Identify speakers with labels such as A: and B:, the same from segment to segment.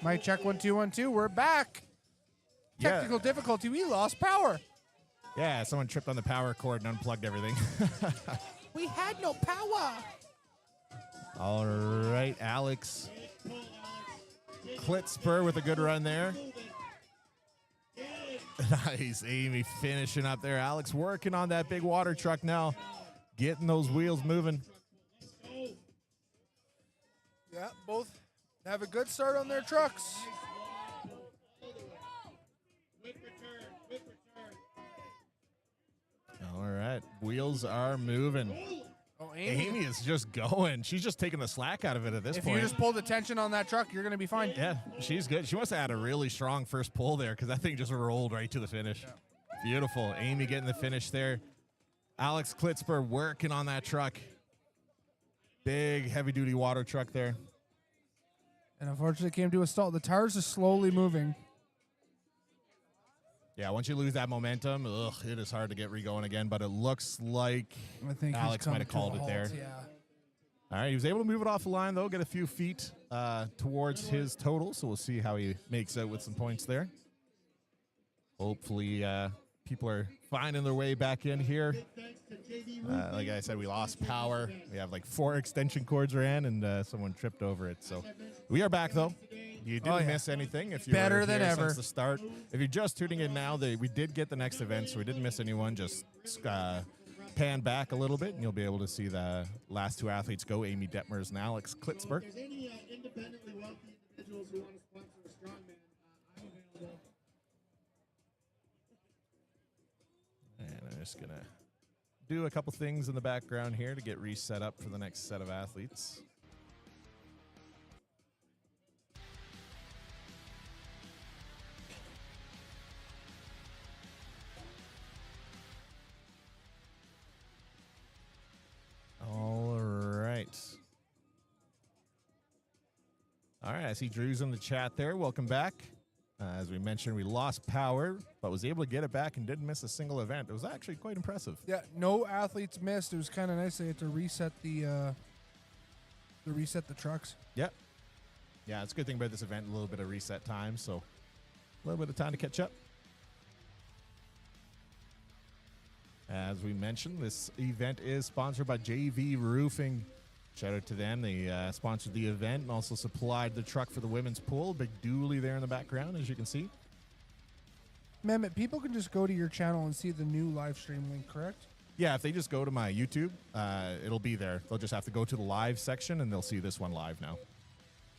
A: Mic check 1 2 1 2. We're back. Technical difficulty. We lost power.
B: Yeah, someone tripped on the power cord and unplugged everything.
A: We had no power.
B: All right, Alex. Clit spur with a good run there. Nice, Amy finishing up there. Alex working on that big water truck now. Getting those wheels moving.
A: Yeah, both have a good start on their trucks.
B: All right, wheels are moving.
A: Oh,
B: Amy is just going. She's just taking the slack out of it at this point.
A: If you just pull the tension on that truck, you're going to be fine.
B: Yeah, she's good. She must have had a really strong first pull there because that thing just rolled right to the finish. Yeah. Beautiful. Amy getting the finish there. Alex Klitzper working on that truck. Big, heavy-duty water truck there.
A: And unfortunately, it came to a stall. The tires are slowly moving.
B: Yeah, once you lose that momentum, it is hard to get re-going again, but it looks like Alex might have called it there.
A: Yeah.
B: All right, he was able to move it off the line, though, get a few feet towards his total, so we'll see how he makes out with some points there. Hopefully, people are finding their way back in here. Like I said, we lost power. We have like 4 extension cords ran, and someone tripped over it. So we are back, though. You didn't miss anything. If you
A: better
B: were
A: than
B: here
A: ever
B: since the start. If you're just tuning in now, we did get the next event, so we didn't miss anyone. Just pan back a little bit, and you'll be able to see the last 2 athletes go: Amy Detmers and Alex Klitzberg.
C: If there's any independently wealthy individuals who want to sponsor a strongman, I'm available.
B: And I'm just gonna do a couple things in the background here to get reset up for the next set of athletes. All right. I see Drew's in the chat there. Welcome back. As we mentioned, we lost power, but was able to get it back and didn't miss a single event. It was actually quite impressive.
A: Yeah, no athletes missed. It was kind of nice. They had to reset the trucks.
B: Yep. Yeah, it's a good thing about this event, a little bit of reset time, so a little bit of time to catch up. As we mentioned, this event is sponsored by JV Roofing. Shout out to them. They sponsored the event and also supplied the truck for the women's pool. Big dually there in the background, as you can see.
A: Mehmet, people can just go to your channel and see the new live stream link, correct?
B: Yeah, if they just go to my YouTube, it'll be there. They'll just have to go to the live section, and they'll see this one live now.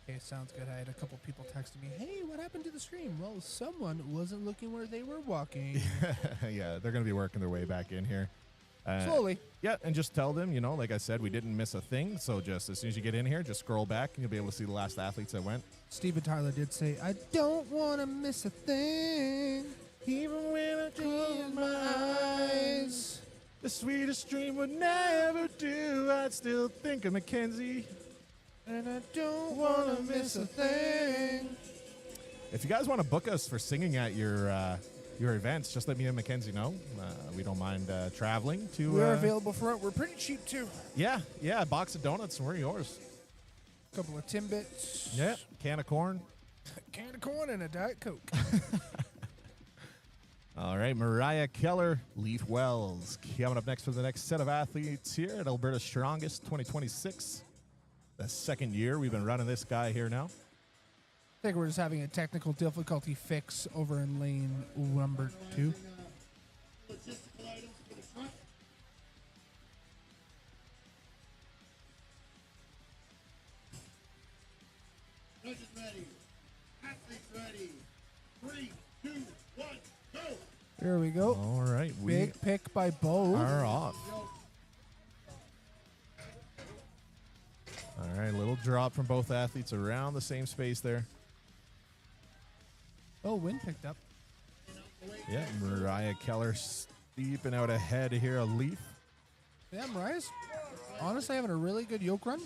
A: Okay, sounds good. I had a couple people texting me, hey, what happened to the stream? Well, someone wasn't looking where they were walking.
B: Yeah, they're going to be working their way back in here.
A: Slowly.
B: Yeah, and just tell them, like I said, we didn't miss a thing. So just as soon as you get in here, just scroll back, and you'll be able to see the last athletes that went.
A: Steven Tyler did say, I don't want to miss a thing, even when I close my eyes.
B: The sweetest dream would never do. I'd still think of Mackenzie.
A: And I don't want to miss a thing.
B: If you guys want to book us for singing at your events, just let me and Mackenzie know. We don't mind traveling to.
A: We're available for it. We're pretty cheap too.
B: Yeah, a box of donuts and we're yours.
A: A couple of Timbits.
B: Yeah, can of corn.
A: Can of corn and a Diet Coke.
B: All right, Mariah Keller, Leaf Wells, coming up next for the next set of athletes here at Alberta's Strongest 2026. The second year we've been running this guy here now.
A: I think we're just having a technical difficulty fix over in lane number 2.
C: Logistical items for the front. Judges ready. Athletes ready. 3, 2, 1, go.
A: There we go.
B: All right.
A: Big pick by Bo.
B: Are off. All right, little drop from both athletes around the same space there.
A: Oh, wind picked up.
B: Yeah, Mariah Keller steeping out ahead here, a Leaf.
A: Yeah, Mariah's honestly having a really good yoke run.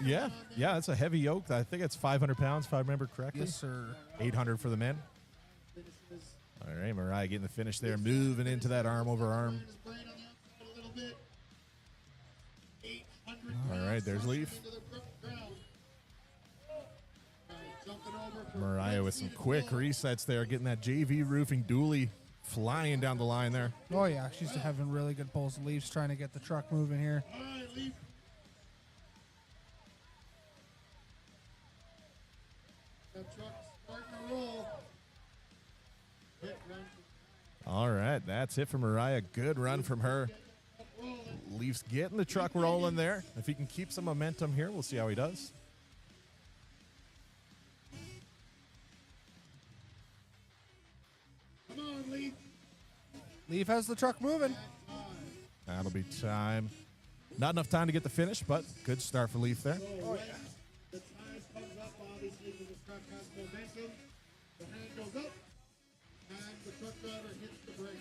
B: Yeah, it's a heavy yoke. I think it's 500 pounds, if I remember correctly.
A: Yes, sir.
B: 800 for the men. All right, Mariah getting the finish there, moving into that arm over arm. All right, there's Leaf. Mariah with some quick resets there, getting that JV roofing dually flying down the line there.
A: Oh, yeah. She's having really good pulls. Leaf's trying to get the truck moving here.
C: All right, Leaf. That truck's starting to roll. Hit run.
B: All right, that's it from Mariah. Good run from her. Leafs getting the truck rolling there. If he can keep some momentum here, we'll see how he does.
C: Come on, Leaf.
A: Leaf has the truck moving.
B: That'll be time. Not enough time to get the finish, but good start for Leaf there.
C: Oh, yeah. The tires comes up, obviously, when the truck has momentum. The hand goes up, and the truck driver hits the brake.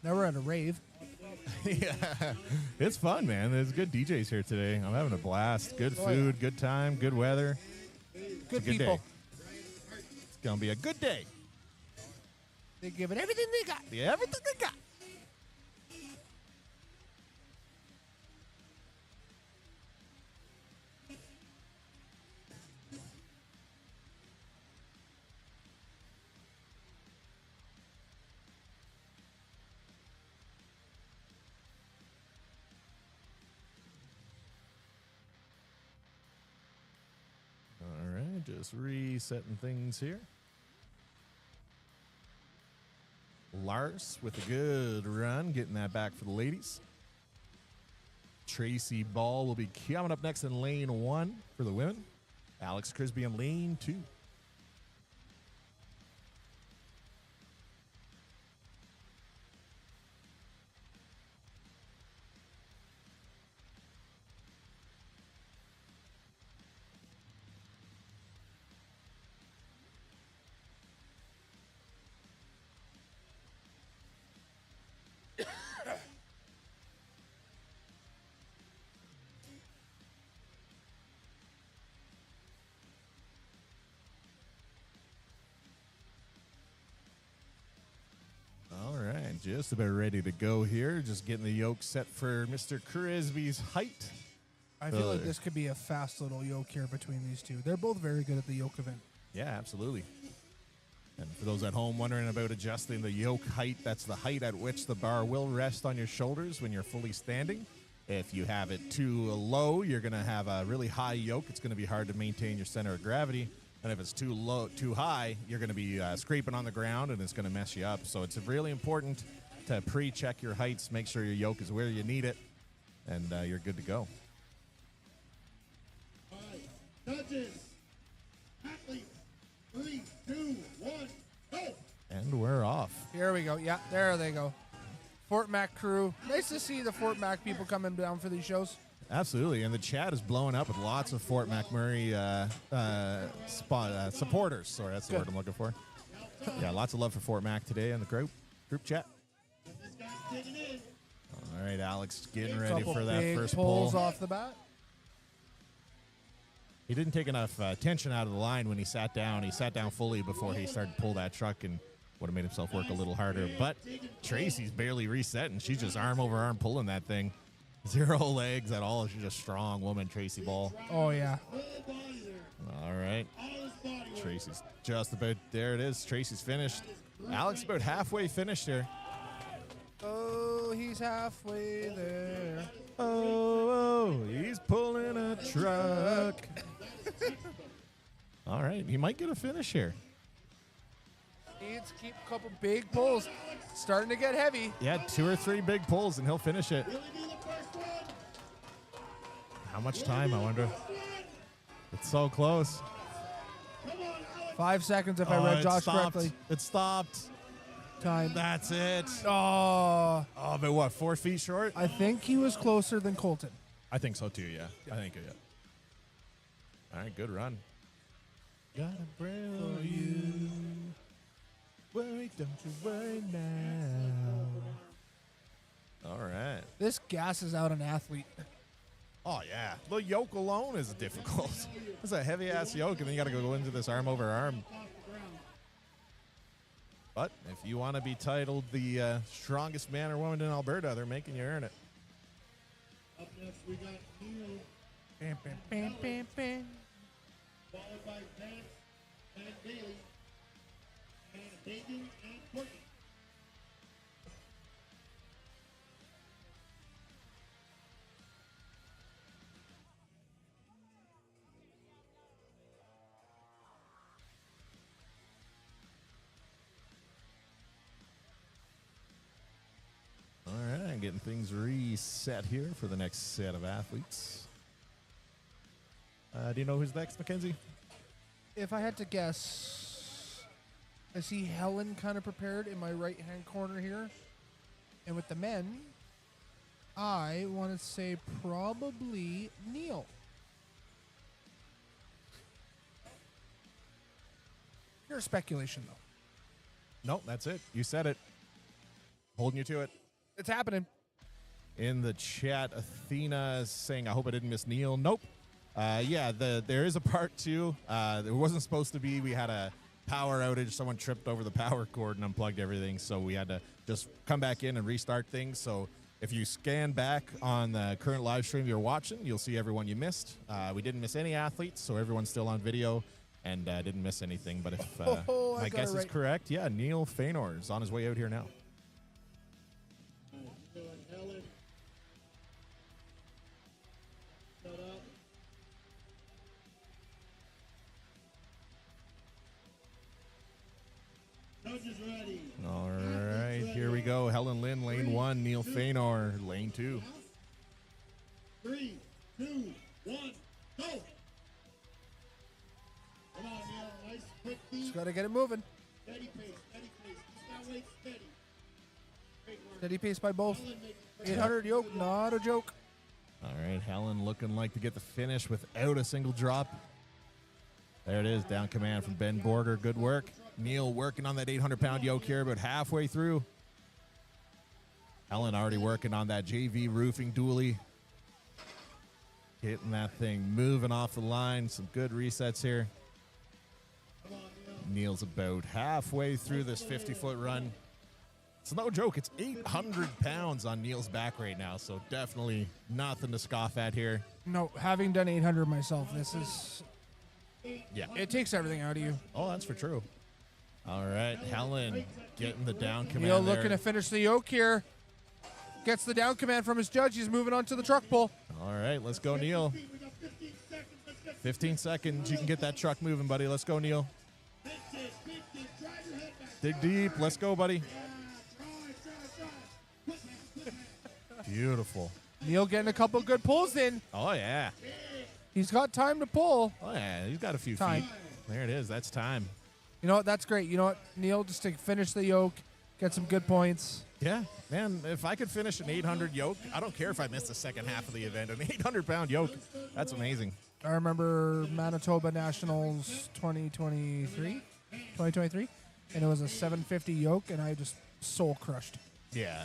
A: Now we're at a rave.
B: Yeah, it's fun, man. There's good DJs here today. I'm having a blast. Good food, good time, good weather.
A: Good
B: Good
A: people.
B: day. It's going to be a good day.
A: They give it everything they got.
B: Yeah, everything they got. All right, just resetting things here. Lars with a good run, getting that back for the ladies. Tracy Ball will be coming up next in lane 1 for the women. Alex Crisby in lane 2. All right, just about ready to go here. Just getting the yoke set for Mr. Crisby's height.
A: I feel like this could be a fast little yoke here between these two. They're both very good at the yoke event.
B: Yeah, absolutely. And for those at home wondering about adjusting the yoke height, that's the height at which the bar will rest on your shoulders when you're fully standing. If you have it too low, you're going to have a really high yoke. It's going to be hard to maintain your center of gravity. And if it's too low, too high, you're going to be scraping on the ground, and it's going to mess you up. So it's really important to pre-check your heights, make sure your yoke is where you need it, and you're good to go.
C: All right, judges, athletes, 3, 2, 1, go.
B: And we're off.
A: Here we go. Yeah, there they go. Fort Mac crew. Nice to see the Fort Mac people coming down for these shows.
B: Absolutely, and the chat is blowing up with lots of Fort McMurray supporters. Sorry, that's the word I'm looking for. Yeah, lots of love for Fort Mac today in the group chat.
C: This guy's digging in.
B: All right, Alex, getting ready
A: Couple
B: for that
A: big
B: first
A: pulls
B: pull.
A: off the bat.
B: He didn't take enough tension out of the line when he sat down. He sat down fully before he started to pull that truck and would have made himself work a little harder. But Tracy's barely resetting. She's just arm over arm pulling that thing. 0 legs at all. She's a strong woman, Tracy Ball.
A: Oh, yeah.
B: All right. Tracy's just about there. It is. Tracy's finished. Alex about halfway finished here.
A: Oh, he's halfway there.
B: Oh, he's pulling a truck. All right. He might get a finish here.
A: Needs to keep a couple big pulls. Starting to get heavy.
B: Yeah, 2 or 3 big pulls, and he'll finish it. How much time, I wonder? It's so close.
A: 5 seconds if I read
B: it
A: Josh
B: stopped.
A: correctly.
B: It stopped.
A: Time.
B: That's it.
A: Oh,
B: Oh, but what, 4 feet short?
A: I think he was closer than Colton.
B: I think so, too, yeah. I think, yeah. All right, good run. Got a braille for you. Worry, don't you worry now. All right.
A: This gasses out an athlete.
B: Oh, yeah. The yoke alone is difficult. It's a heavy-ass yoke, and then you got to go into this arm over arm. But if you want to be titled the strongest man or woman in Alberta, they're making you earn it.
C: Up next, we got Neil,
A: Bam, bam, bam, bam, bam.
C: followed by Vance and Bailey, and Hagen and Courtney.
B: All right, getting things reset here for the next set of athletes. Do you know who's next, Mackenzie?
A: If I had to guess, I see Helen kind of prepared in my right-hand corner here. And with the men, I want to say probably Neil. Pure speculation, though.
B: Nope, that's it. You said it. Holding you to it.
A: It's happening.
B: In the chat, Athena is saying, I hope I didn't miss Neil. Nope. Yeah, there is a part two. There wasn't supposed to be. We had a power outage. Someone tripped over the power cord and unplugged everything. So we had to just come back in and restart things. So if you scan back on the current live stream you're watching, you'll see everyone you missed. We didn't miss any athletes, so everyone's still on video and didn't miss anything. But if my guess is correct, yeah, Neil Feanor is on his way out here now.
C: Neil and Helen. Set up. Judges ready.
B: All right, here we go. Helen Lynn, lane 1. Neil Feanor, lane 2.
C: 3, 2, 1, go! Come on, Neil. Nice, quick beat.
A: Just got to get it moving.
C: Steady pace, steady pace. Just gotta wait steady. Great work.
A: Steady pace by both.
C: Helen making great
A: 800 yoke, not a joke.
B: All right, Helen looking like to get the finish without a single drop. There it is, down command from Ben Borger. Good work. Neil working on that 800-pound yoke here, about halfway through. Helen already working on that JV roofing dually. Getting that thing moving off the line. Some good resets here. Neil's about halfway through this 50-foot run. It's no joke. It's 800 pounds on Neil's back right now, so definitely nothing to scoff at here.
A: No, having done 800 myself, this is...
B: Yeah.
A: It takes everything out of you.
B: Oh, that's for true. All right, Helen getting the down command
A: Neil
B: there.
A: looking to finish the yoke here. Gets the down command from his judge. He's moving on to the truck pull.
B: All right, let's go, Neil.
C: We got 15 seconds. Let's get
B: 15 seconds. You can get that truck moving, buddy. Let's go, Neil.
C: Drive your head back.
B: Dig deep. Let's go, buddy.
C: Drive.
B: Beautiful.
A: Neil getting a couple good pulls in.
B: Oh, yeah.
A: He's got time to pull.
B: Oh, yeah. He's got a few
A: Time.
B: feet. There it is. That's time.
A: You know what? That's great. You know what, Neil, just to finish the yoke, get some good points.
B: Yeah, man, if I could finish an 800 yoke, I don't care if I missed the second half of the event. An 800-pound yoke, that's amazing.
A: I remember Manitoba Nationals 2023, and it was a 750 yoke, and I just soul crushed.
B: Yeah.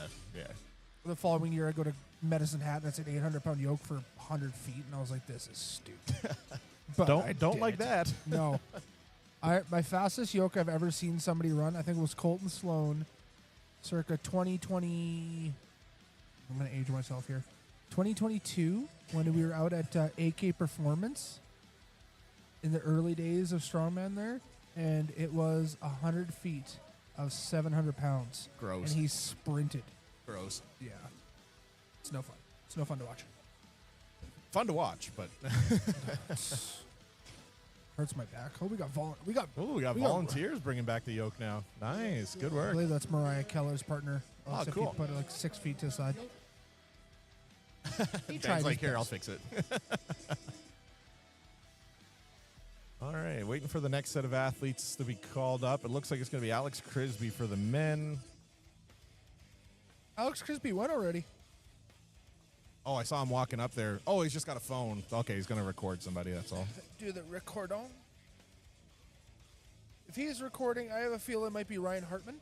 A: The following year, I go to Medicine Hat, and it's an 800-pound yoke for 100 feet, and I was like, this is stupid. But I
B: Don't
A: did
B: like
A: it.
B: that.
A: No. My fastest yoke I've ever seen somebody run, I think it was Colton Sloan, circa 2020. I'm going to age myself here. 2022, when we were out at AK Performance in the early days of Strongman there, and it was 100 feet of 700 pounds.
B: Gross.
A: And he sprinted.
B: Gross.
A: Yeah. It's no fun. It's no fun to watch.
B: Fun to watch, but
A: Hurts my back. Oh, we got
B: we got volunteers bringing back the yoke now. Nice. Good
A: I
B: work.
A: believe that's Mariah Keller's partner.
B: Oh,
A: Also, if
B: cool.
A: you put it like 6 feet to the side. He tried
B: Dan's like,
A: his
B: here, I'll
A: best.
B: fix it. All right, waiting for the next set of athletes to be called up. It looks like it's going to be Alex Crisby for the men.
A: Alex Crisby went already.
B: Oh, I saw him walking up there. Oh, he's just got a phone. Okay, he's going to record somebody, that's all.
A: Do the recordon. If he's recording, I have a feel it might be Ryan Hartman.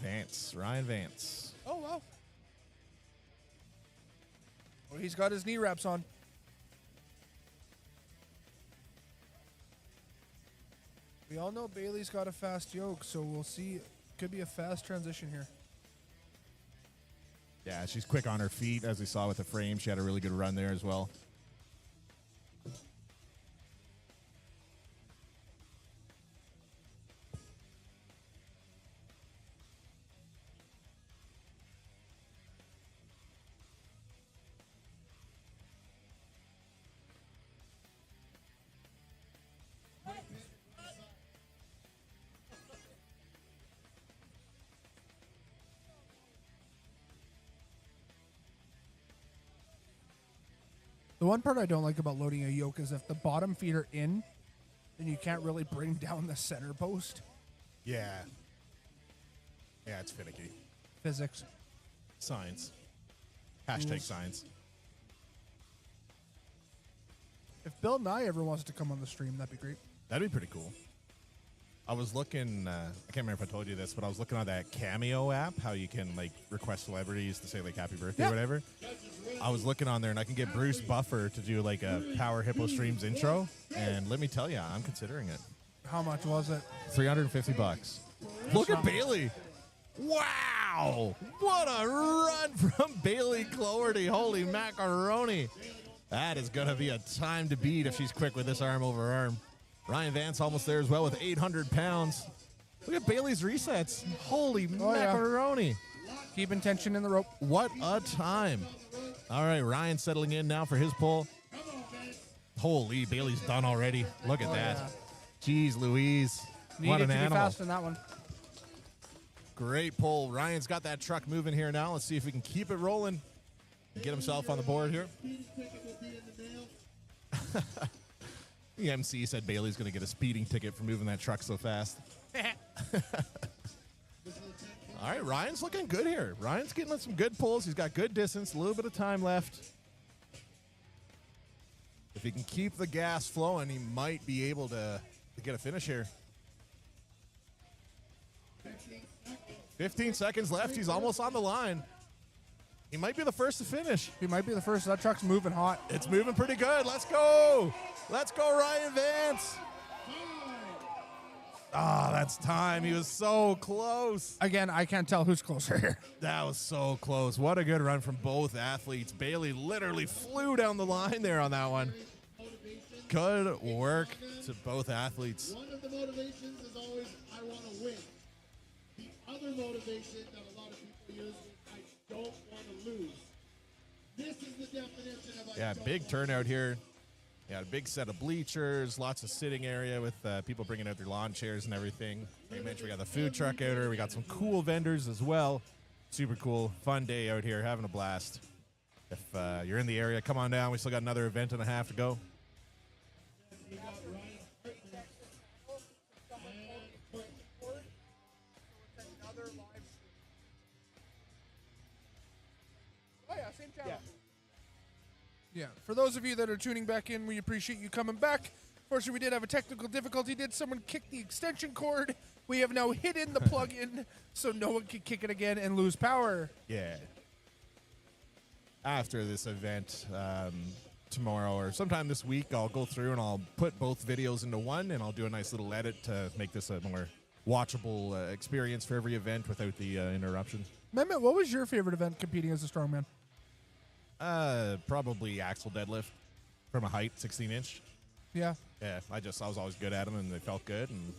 B: Vance, Ryan Vance.
A: Oh, wow. Well, he's got his knee wraps on. We all know Bailey's got a fast yoke, so we'll see. Could be a fast transition here.
B: Yeah, she's quick on her feet, as we saw with the frame. She had a really good run there as well.
A: The one part I don't like about loading a yoke is if the bottom feet are in, then you can't really bring down the center post.
B: Yeah. Yeah, it's finicky.
A: Physics.
B: Science. Hashtag science.
A: If Bill Nye ever wants to come on the stream, that'd be great.
B: That'd be pretty cool. I was looking, I can't remember if I told you this, but I was looking on that Cameo app, how you can like request celebrities to say like happy birthday or whatever. I was looking on there and I can get Bruce Buffer to do like a Power Hippo Streams intro. And let me tell you, I'm considering it.
A: How much was it?
B: $350. Look at Bailey. Wow. What a run from Bailey Cloherty. Holy macaroni. That is going to be a time to beat if she's quick with this arm over arm. Ryan Vance almost there as well with 800 pounds. Look at Bailey's resets. Holy macaroni.
A: Yeah. Keeping tension in the rope.
B: What a time. All right, Ryan settling in now for his pull. Holy, Bailey's done already. Look at that.
A: Yeah.
B: Jeez Louise.
A: Needed
B: what an
A: to be
B: animal.
A: fast in that one.
B: Great pull. Ryan's got that truck moving here now. Let's see if we can keep it rolling and get himself on the board here. The MC said Bailey's going to get a speeding ticket for moving that truck so fast. All right, Ryan's looking good here. Ryan's getting some good pulls. He's got good distance, a little bit of time left. If he can keep the gas flowing, he might be able to get a finish here. 15 seconds left. He's almost on the line. He might be the first to finish.
A: He might be the first. That truck's moving hot.
B: It's moving pretty good. Let's go. Let's go, Ryan Vance. Ah, that's time. He was so close.
A: Again, I can't tell who's closer here.
B: That was so close. What a good run from both athletes. Bailey literally flew down the line there on that one. Good work to both athletes.
C: One of the motivations is always, I want to win. The other motivation that a lot of people use is, I don't want to lose. This is the definition of
B: Yeah, big turnout here. Yeah, a big set of bleachers, lots of sitting area with people bringing out their lawn chairs and everything. Like I mentioned, we got the food truck out here. We got some cool vendors as well. Super cool, fun day out here, having a blast. If you're in the area, come on down. We still got another event and a half to go.
A: Oh yeah, same channel. Yeah, for those of you that are tuning back in, we appreciate you coming back. Fortunately, we did have a technical difficulty. Did someone kick the extension cord? We have now hidden the plug-in so no one can kick it again and lose power.
B: Yeah. After this event tomorrow or sometime this week, I'll go through and I'll put both videos into one, and I'll do a nice little edit to make this a more watchable experience for every event without the interruptions.
A: Mehmet, what was your favorite event competing as a strongman?
B: Probably axle deadlift from a height, 16-inch.
A: Yeah.
B: Yeah, I was always good at them, and they felt good. And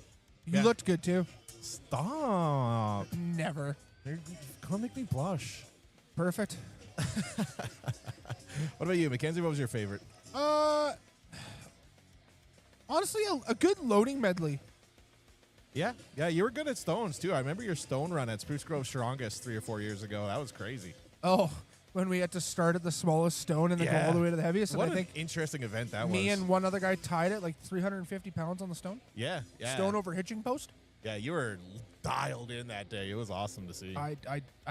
A: You looked good, too.
B: Stop.
A: Never.
B: You're gonna make me blush.
A: Perfect.
B: What about you, Mackenzie? What was your favorite?
A: Honestly, a good loading medley.
B: Yeah, you were good at stones, too. I remember your stone run at Spruce Grove Strongest 3 or 4 years ago. That was crazy.
A: Oh, when we had to start at the smallest stone and then go all the way to the heaviest.
B: What
A: and I think
B: an interesting event that was.
A: me and one other guy tied it like 350 pounds on the stone.
B: Yeah.
A: Stone over hitching post.
B: Yeah, you were dialed in that day. It was awesome to see.
A: I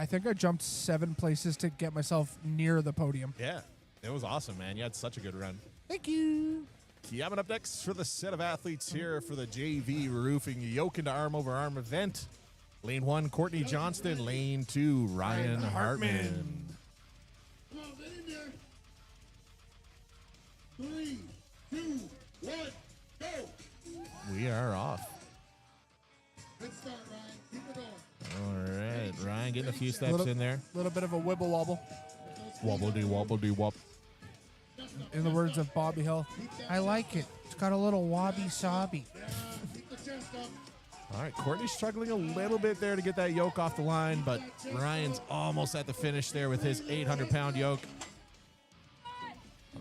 A: think I jumped 7 places to get myself near the podium.
B: Yeah, it was awesome, man. You had such a good run.
A: Thank you.
B: Coming up next for the set of athletes here for the JV Roofing Yoke into Arm Over Arm event. Lane 1, Courtney Johnston. Lane 2, Ryan Hartman.
C: Come on, get in there. 3, 2, 1, go.
B: We are off.
C: Good start, Ryan. Keep it going.
B: All right, Ryan getting a few steps in there.
A: A little bit of a wibble wobble.
B: Wobble-dee-wobble-dee-wop.
A: In the words of Bobby Hill, I like it. It's got a little wobby-sobby.
B: All right, Courtney's struggling a little bit there to get that yoke off the line, but Ryan's almost at the finish there with his 800-pound yoke.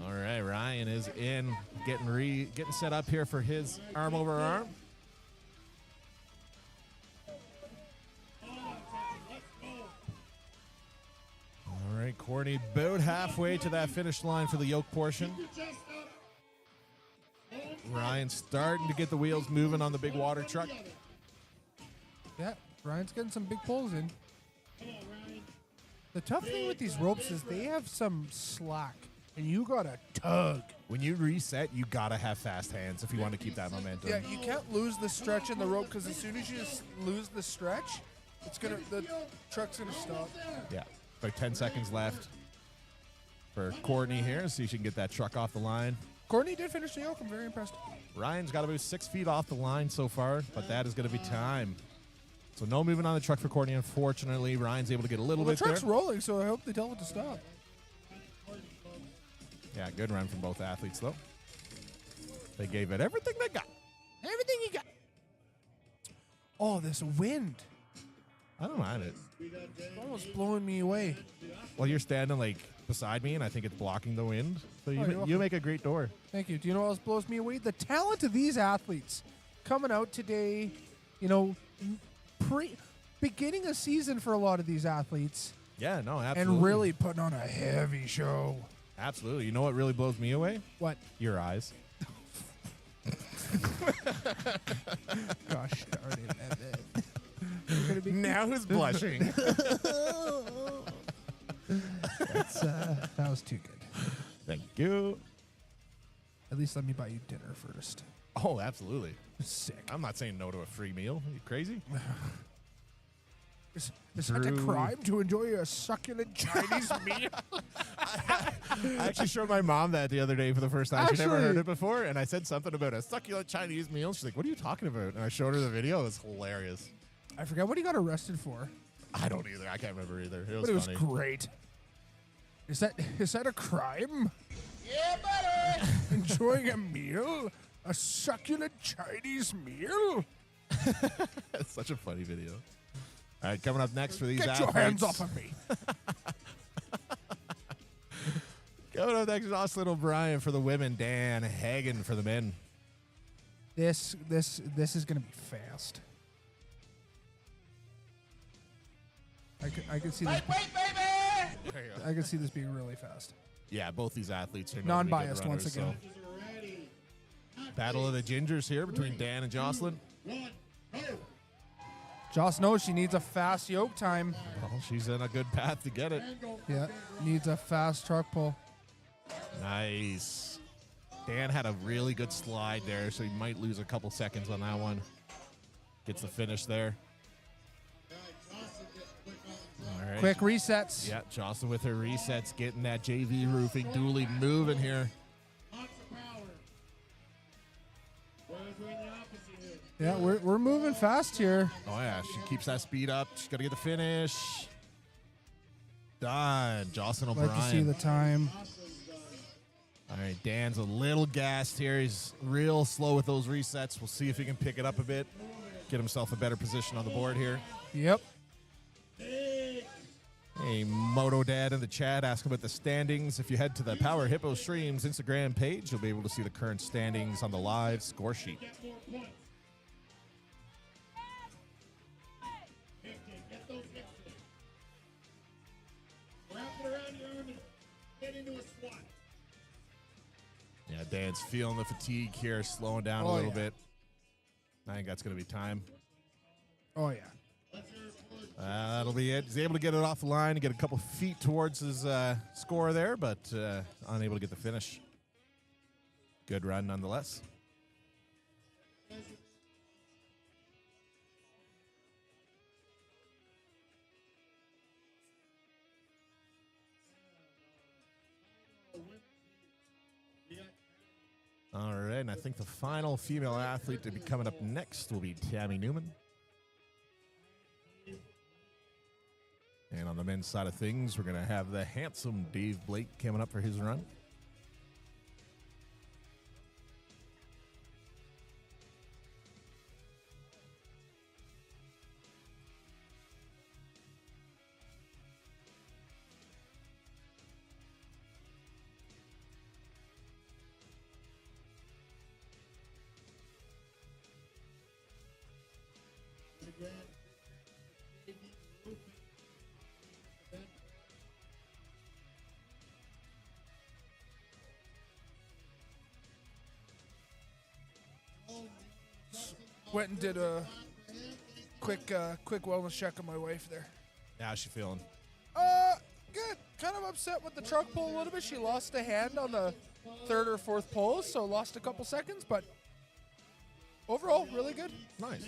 B: All right, Ryan is in, getting set up here for his arm over arm. All right, Courtney about halfway to that finish line for the yoke portion. Ryan's starting to get the wheels moving on the big water truck.
A: Yeah, Ryan's getting some big pulls in. The tough thing with these ropes is they have some slack, and you gotta tug.
B: When you reset, you gotta have fast hands if you want to keep that momentum.
A: Yeah, you can't lose the stretch in the rope because as soon as you lose the stretch, the truck's gonna stop.
B: Yeah, about 10 seconds left for Courtney here. See if she can get that truck off the line.
A: Courtney did finish the yoke. I'm very impressed.
B: Ryan's got about 6 feet off the line so far, but that is going to be time. So no moving on the truck for Courtney, unfortunately. Ryan's able to get a little bit there.
A: The truck's rolling, so I hope they tell it to stop.
B: Yeah, good run from both athletes, though. They gave it everything they got.
A: Everything you got. Oh, this wind.
B: I don't mind it.
A: It's almost blowing me away.
B: Well, you're standing, like, beside me, and I think it's blocking the wind. So
A: you're
B: you make a great door.
A: Thank you. Do you know what else blows me away? The talent of these athletes coming out today, you know, beginning a season for a lot of these athletes.
B: Yeah, no, absolutely.
A: And really putting on a heavy show.
B: Absolutely. You know what really blows me away?
A: What?
B: Your eyes.
A: Gosh darn it.
B: Now who's blushing?
A: That was too good.
B: Thank you.
A: At least let me buy you dinner first.
B: Oh, absolutely.
A: Sick.
B: I'm not saying no to a free meal. Are you crazy?
A: Is that a crime to enjoy a succulent Chinese meal?
B: I actually showed my mom that the other day for the first time. She never heard it before, and I said something about a succulent Chinese meal. She's like, what are you talking about? And I showed her the video. It was hilarious.
A: I forgot what he got arrested for.
B: I don't either. I can't remember either. It was
A: but it
B: funny.
A: was great. Is that a crime?
C: Yeah, buddy.
A: Enjoying a meal? A succulent Chinese meal?
B: That's such a funny video. All right, coming up next for these
A: Get
B: athletes.
A: your hands off of me.
B: Coming up next, Jocelyn O'Brien for the women, Dan Hagen for the men.
A: This is going to be fast. I can see this.
C: Wait, baby.
B: There you go.
A: I can see this being really fast.
B: Yeah, both these athletes are
A: Non-biased
B: runners,
A: once again.
B: So. Battle of the Gingers here between Dan and Jocelyn.
A: Joss knows she needs a fast yoke time.
B: Well, she's in a good path to get it.
A: Yeah, needs a fast truck pull.
B: Nice. Dan had a really good slide there, so he might lose a couple seconds on that one. Gets the finish there. All right.
A: Quick resets.
B: Yeah, Jocelyn with her resets, getting that JV roofing dually moving here.
A: Yeah, we're moving fast here.
B: Oh, yeah, she keeps that speed up. She's got to get the finish. Done. Jocelyn O'Brien.
A: Like to see the time.
B: All right, Dan's a little gassed here. He's real slow with those resets. We'll see if he can pick it up a bit, get himself a better position on the board here.
A: Yep.
B: Hey, Moto Dad in the chat, ask about the standings. If you head to the Power Hippo Streams Instagram page, you'll be able to see the current standings on the live score sheet. Yeah, Dan's feeling the fatigue here, slowing down a little bit. I think that's going to be time.
A: Oh, yeah.
B: That'll be it. He's able to get it off the line and get a couple feet towards his score there, but unable to get the finish. Good run nonetheless. All right, and I think the final female athlete to be coming up next will be Tammy Newman. And on the men's side of things, we're going to have the handsome Dave Blake coming up for his run.
A: Went and did a quick wellness check on my wife there.
B: How's she feeling?
A: Good. Kind of upset with the truck pull a little bit. She lost a hand on the third or fourth pull, so lost a couple seconds, but overall, really good.
B: Nice.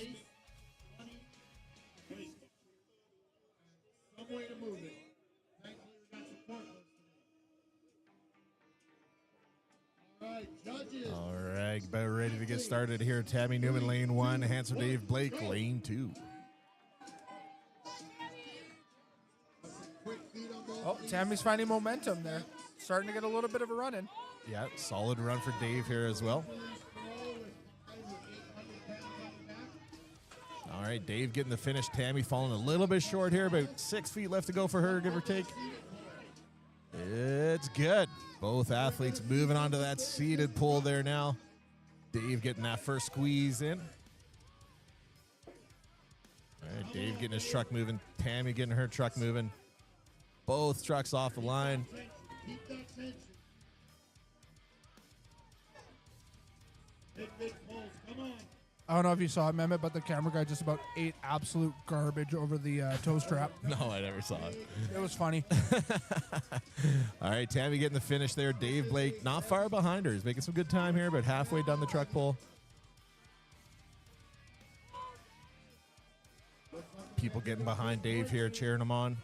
C: Some way to move it. Thankfully, we got some partners today. All right, judges.
B: All right, about ready to get started here. Tammy Newman, lane 1. Handsome Dave Blake, lane 2.
A: Oh, Tammy's finding momentum there. Starting to get a little bit of a run in.
B: Yeah, solid run for Dave here as well. All right, Dave getting the finish. Tammy falling a little bit short here. About 6 feet left to go for her, give or take. It's good. Both athletes moving on to that seated pull there now. Dave getting that first squeeze in. All right, Dave getting his truck moving. Tammy getting her truck moving. Both trucks off the line.
C: Keep that tension. Big pulls. Come on.
A: I don't know if you saw it, Mehmet, but the camera guy just about ate absolute garbage over the toe strap.
B: No, I never saw it.
A: It was funny.
B: All right, Tammy getting the finish there. Dave Blake not far behind her. He's making some good time here, about halfway down the truck pull. People getting behind Dave here, cheering him on.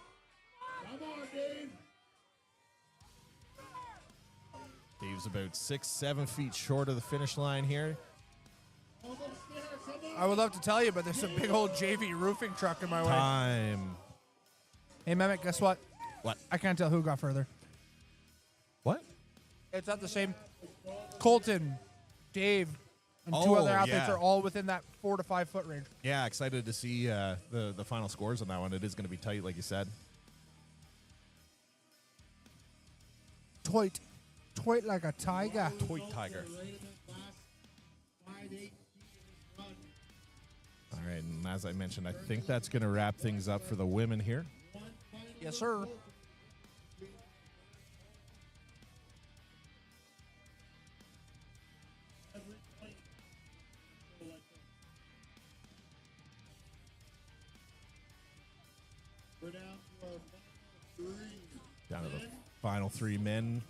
C: Come on, Dave.
B: Dave's about 6-7 feet short of the finish line here.
C: Almost there. Come on.
A: I would love to tell you, but there's a big old JV roofing truck in my way.
B: Time.
A: Hey, Mehmet, guess what?
B: What?
A: I can't tell who got further.
B: What?
A: It's not the same. Colton, Dave, and two
B: Oh,
A: other athletes
B: yeah.
A: are all within that 4 to 5 foot range.
B: Yeah, excited to see the final scores on that one. It is going to be tight, like you said.
A: Toit like a tiger.
B: Toy Tiger.
C: Right in that last 5 to 8 feet in his run.
B: All right, and as I mentioned, I think that's going to wrap things up for the women here.
A: Yes, sir.
C: We're down to our final 3.
B: Down to the final 3 men.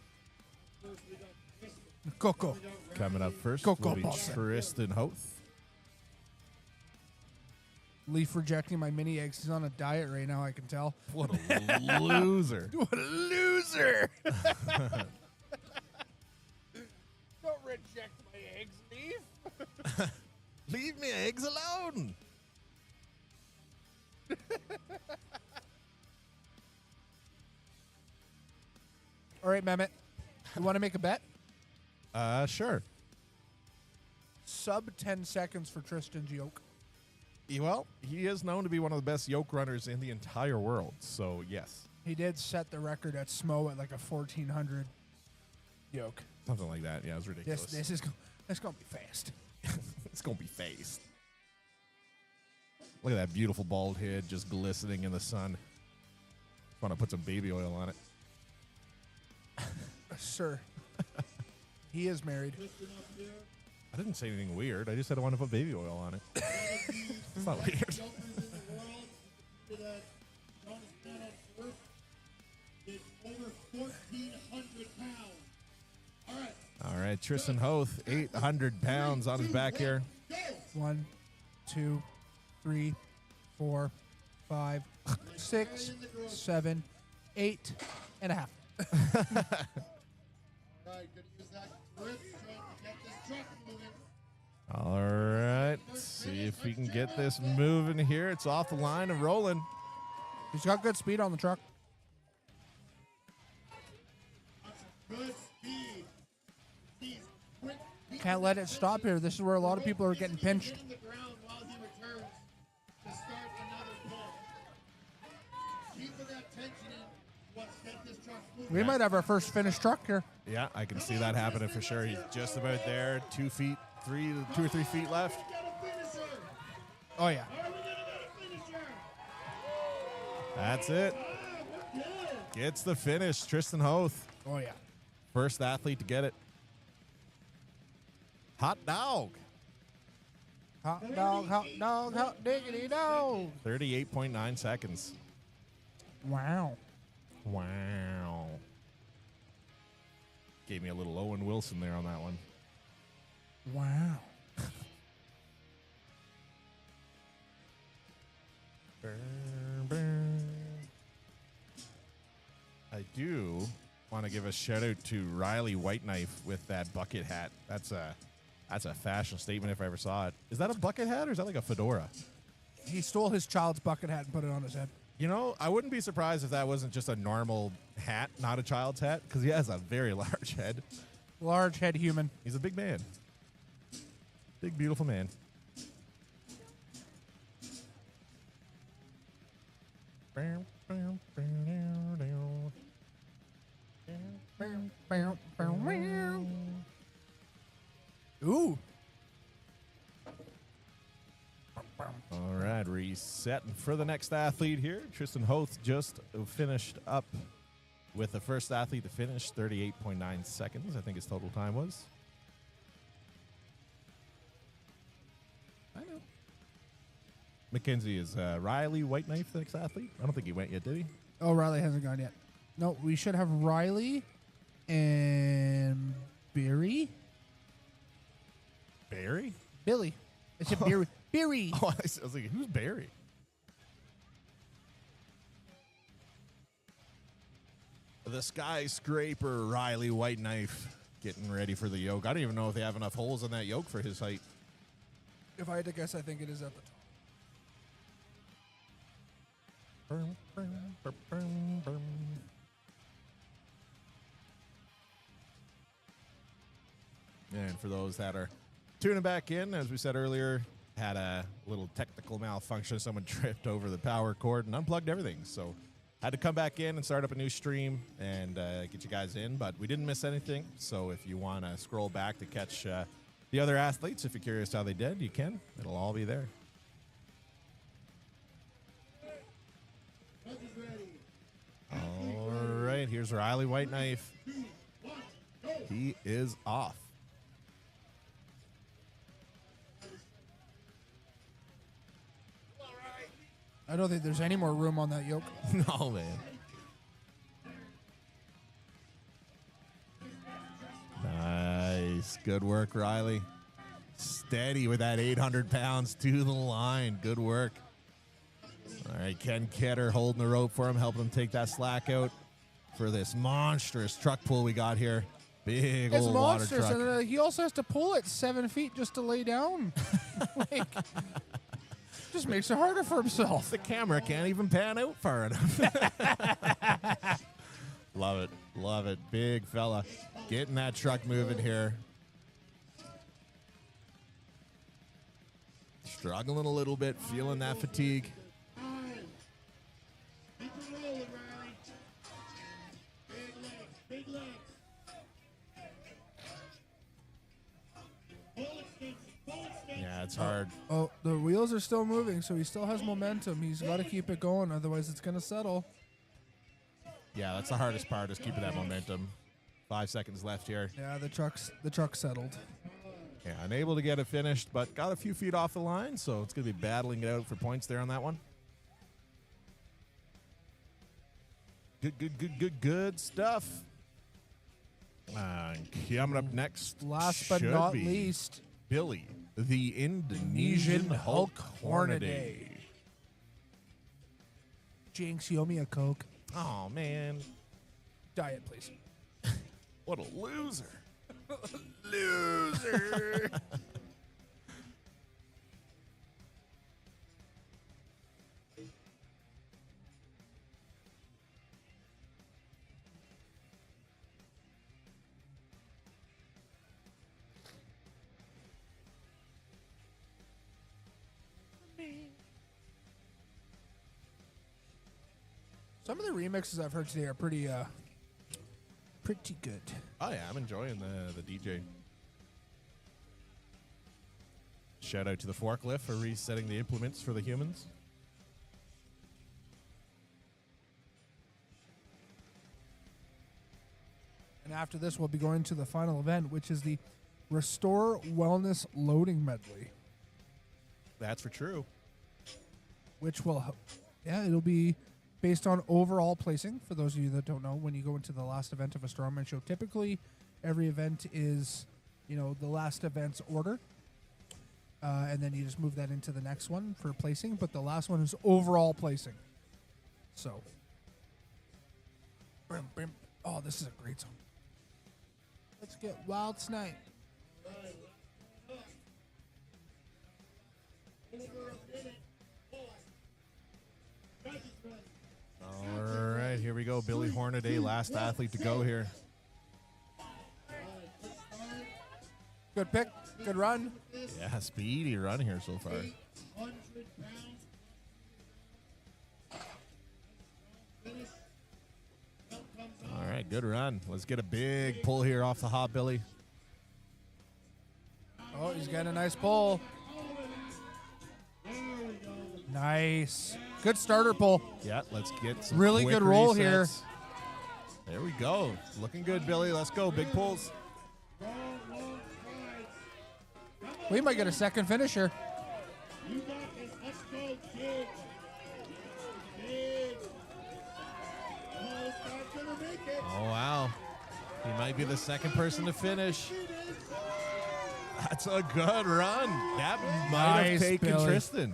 C: First, we got Tristan.
A: Coco.
B: Coming up first
A: Go,
B: will be
A: Boston.
B: Tristan Hoth.
A: Leaf rejecting my mini eggs. He's on a diet right now, I can tell.
B: What a loser.
A: What a loser! Don't reject my eggs, Leaf.
B: Leave me eggs alone.
A: All right, Mehmet. You want to make a bet?
B: Sure.
A: Sub 10 seconds for Tristan's yoke.
B: Well, he is known to be one of the best yoke runners in the entire world, so yes.
A: He did set the record at SMO at like a 1400 yoke.
B: Something like that. Yeah, it was ridiculous.
A: This is going to be fast.
B: It's going to be fast. Look at that beautiful bald head just glistening in the sun. Want to put some baby oil on it.
A: Sir. He is married.
C: Tristan up here.
B: I didn't say anything weird. I just said I want to put baby oil on it. It's not weird.
C: Jumpers in the world. You can see that Jonas Bennett first is over 1,400 pounds. All right.
B: All right, Tristan Hoth, 800 pounds on his back here.
C: Go.
A: 1, 2, 3, 4, 5, 6, 7, 8 and a half.
C: All right. Gonna use that grip trying to get this truck moving.
B: All right, see if we can get this moving here. It's off the line and rolling.
A: He's got good speed on the truck.
C: Good speed. He's quick. He
A: Can't let it stop here. This is where a lot of people are getting pinched.
C: hitting the ground while he returns to start another pull. Keeping that tension in what set this truck moving.
A: We might have our first finished truck here.
B: Yeah, I can see that happening for sure. He's just about there. 2 or 3 feet left.
C: We got a finisher.
A: Oh, yeah.
C: Are we gonna get a finisher?
B: That's it.
C: Ah, we're good.
B: Gets the finish. Tristan Hoth,
A: Oh, yeah.
B: first athlete to get it. Hot dog.
A: Hot dog, hot diggity dog.
B: 38.9 seconds.
A: Wow.
B: Wow. Gave me a little Owen Wilson there on that one.
A: Wow.
B: I do want to give a shout out to Riley Whiteknife with that bucket hat. That's a fashion statement if I ever saw it. Is that a bucket hat or is that like a fedora?
A: He stole his child's bucket hat and put it on his head.
B: You know, I wouldn't be surprised if that wasn't just a normal hat, not a child's hat, because he has a very large head.
A: Large head human.
B: He's a big man. Big, beautiful man.
A: Ooh.
B: All right, resetting for the next athlete here. Tristan Hoth just finished up with the first athlete to finish, 38.9 seconds, I think his total time was.
A: I know.
B: Mackenzie, is Riley Whiteknife the next athlete? I don't think he went yet, did he?
A: Oh, Riley hasn't gone yet. No, we should have Riley and Barry.
B: Barry?
A: Billy. It's a Barry. Barry.
B: Oh, I was like, who's Barry? The skyscraper Riley Whiteknife getting ready for the yoke. I don't even know if they have enough holes on that yoke for his height.
A: If I had to guess, I think it is at the top.
B: And for those that are tuning back in, as we said earlier, had a little technical malfunction. Someone tripped over the power cord and unplugged everything. So had to come back in and start up a new stream and get you guys in. But we didn't miss anything. So if you want to scroll back to catch the other athletes, if you're curious how they did, you can. It'll all be there. All right, here's Riley Whiteknife. He is off.
A: I don't think there's any more room on that yoke.
B: No, man. Nice. Good work, Riley. Steady with that 800 pounds to the line. Good work. All right, Ken Ketter holding the rope for him, helping him take that slack out for this monstrous truck pull we got here. Big
A: It's
B: old water
A: monstrous,
B: truck.
A: and he also has to pull it 7 feet just to lay down. Like, just makes it harder for himself.
B: The camera can't even pan out far enough. Love it. Love it. Big fella. Getting that truck moving here. Struggling a little bit, feeling that fatigue.
C: Keep it rolling, Riley. Big legs, big legs. Full extension, full extension.
B: Yeah, it's hard.
A: Oh, the wheels are still moving, so he still has momentum. He's got to keep it going, otherwise it's going to settle.
B: Yeah, that's the hardest part is keeping that momentum. 5 seconds left here.
A: Yeah, the truck's settled.
B: Yeah, unable to get it finished, but got a few feet off the line, so it's going to be battling it out for points there on that one. Good stuff. Coming up next,
A: Last but
B: should
A: not
B: be
A: least,
B: Billy, the Indonesian Hulk Hornaday.
A: Jinx, you owe me a Coke.
B: Oh, man.
A: Diet, please.
B: What a loser. Loser.
A: Some of the remixes I've heard today are pretty good.
B: Oh yeah, I'm enjoying the DJ. Shout out to the forklift for resetting the implements for the humans.
A: And after this, we'll be going to the final event, which is the Restore Wellness Loading Medley.
B: That's for true.
A: Which will, it'll be based on overall placing. For those of you that don't know, when you go into the last event of a strongman show, typically every event is, the last event's order. And then you just move that into the next one for placing. But the last one is overall placing. So. Oh, this is a great song. Let's get wild tonight.
B: All right, here we go. Billy Hornaday, last athlete to go here.
A: Good pick. Good run.
B: Yeah, speedy run here so far. All right, good run. Let's get a big pull here off the hop, Billy.
A: Oh, he's getting a nice pull. Nice. Good starter pull.
B: Yeah, let's get some
A: really
B: quick
A: good roll
B: resets.
A: here.
B: There we go. Looking good, Billy. Let's go. Big pulls.
A: We might get a second finish here.
C: You got this. Let's go, kid. Kid. Oh, it's not gonna make it.
B: Oh, wow. He might be the second person to finish. That's a good run. That might have
A: Nice,
B: taken
A: Billy.
B: Tristan.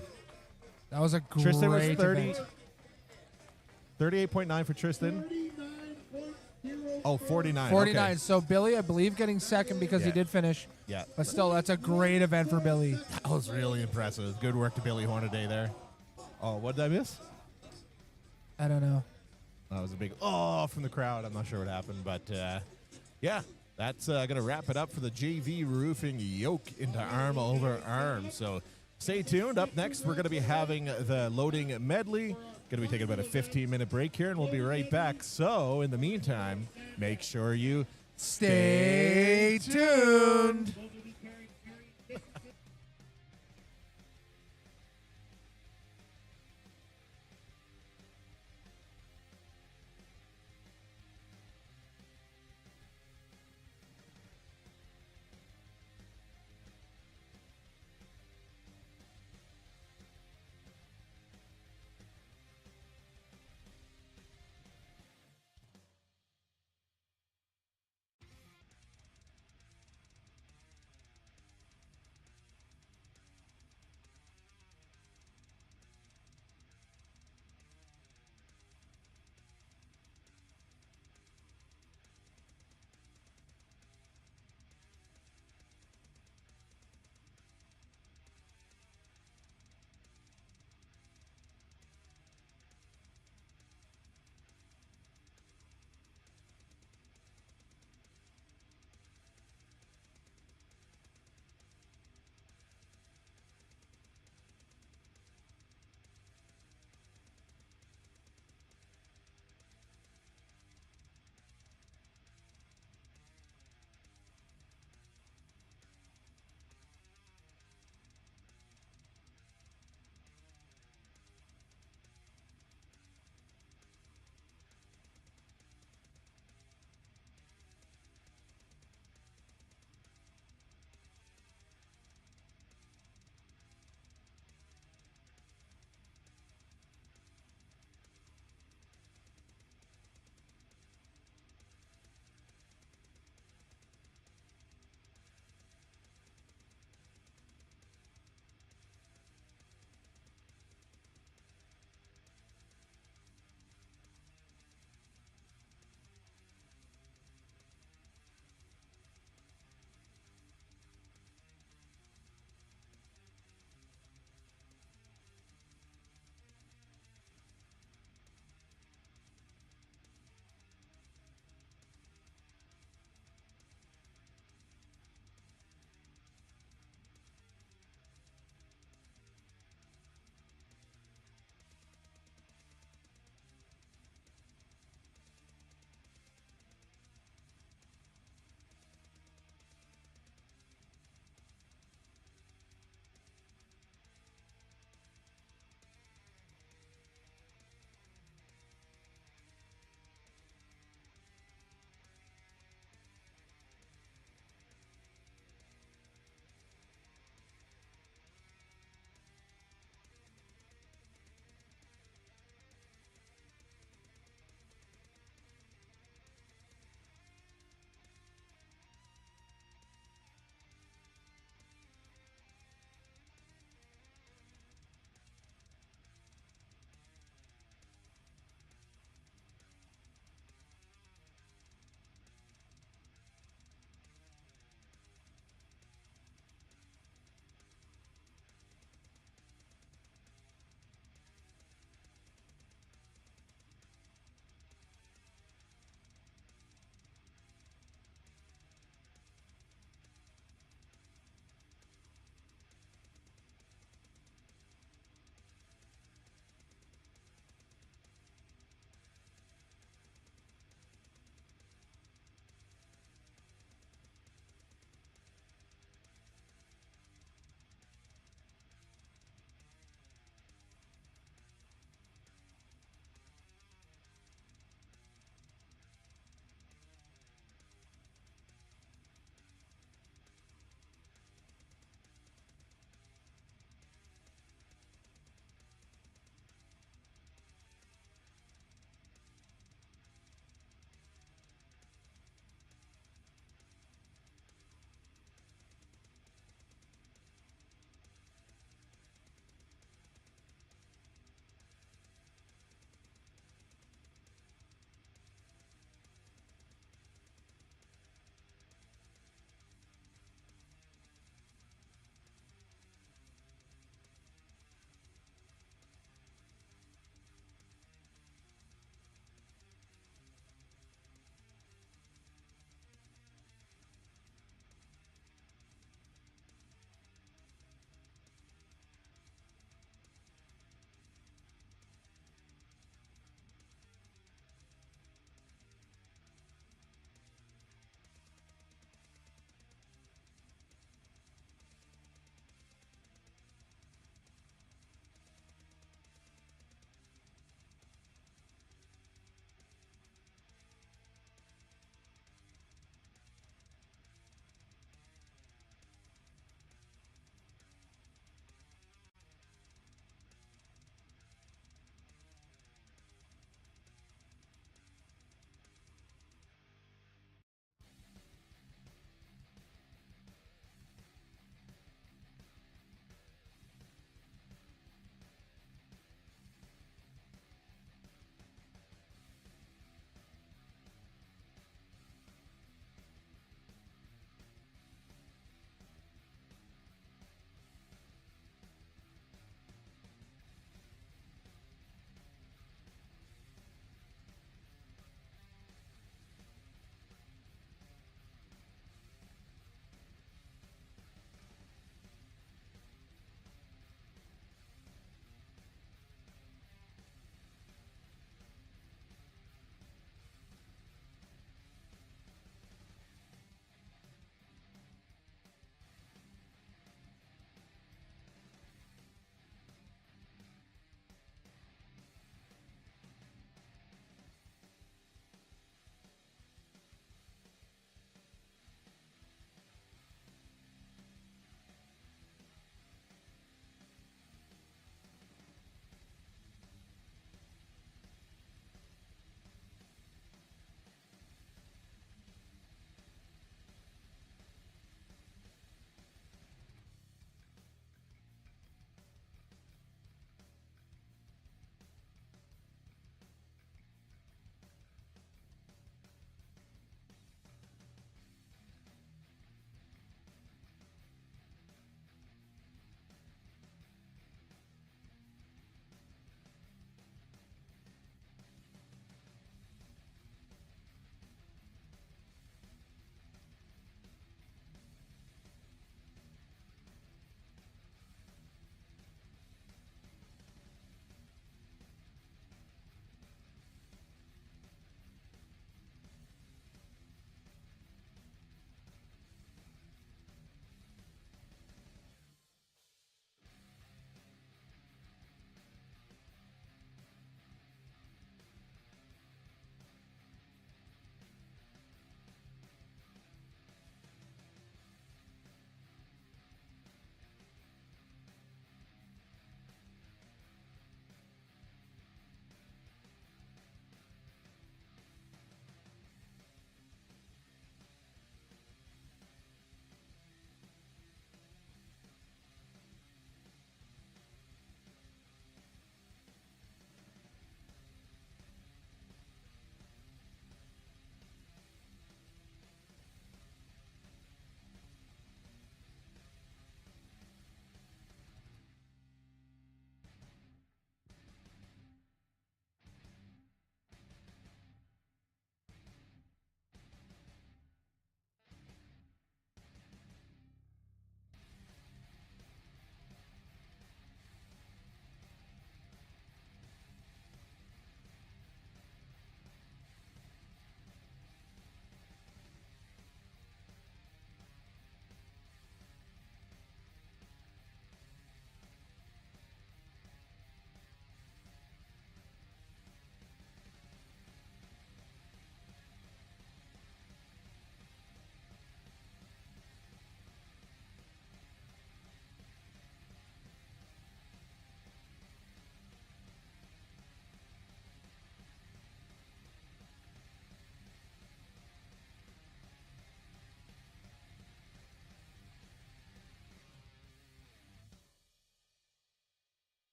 A: That was a great
B: Tristan was
A: 30.
B: 38.9 for Tristan.
C: 39.0.
B: Oh, 49.
A: 49.
B: Okay.
A: So Billy, I believe, getting second because he
B: Yeah.
A: did finish.
B: Yeah,
A: But still, that's a great event for Billy.
B: that was really impressive. Good work to Billy Hornaday there. Oh, what did I miss?
A: I don't know.
B: That was a big from the crowd. I'm not sure what happened, but yeah, that's going to wrap it up for the JV Roofing Yoke into arm over arm. So stay tuned. Up next, we're going to be having the loading medley. Going to be taking about a 15-minute break here, and we'll be right back. So in the meantime, make sure you
A: Stay tuned.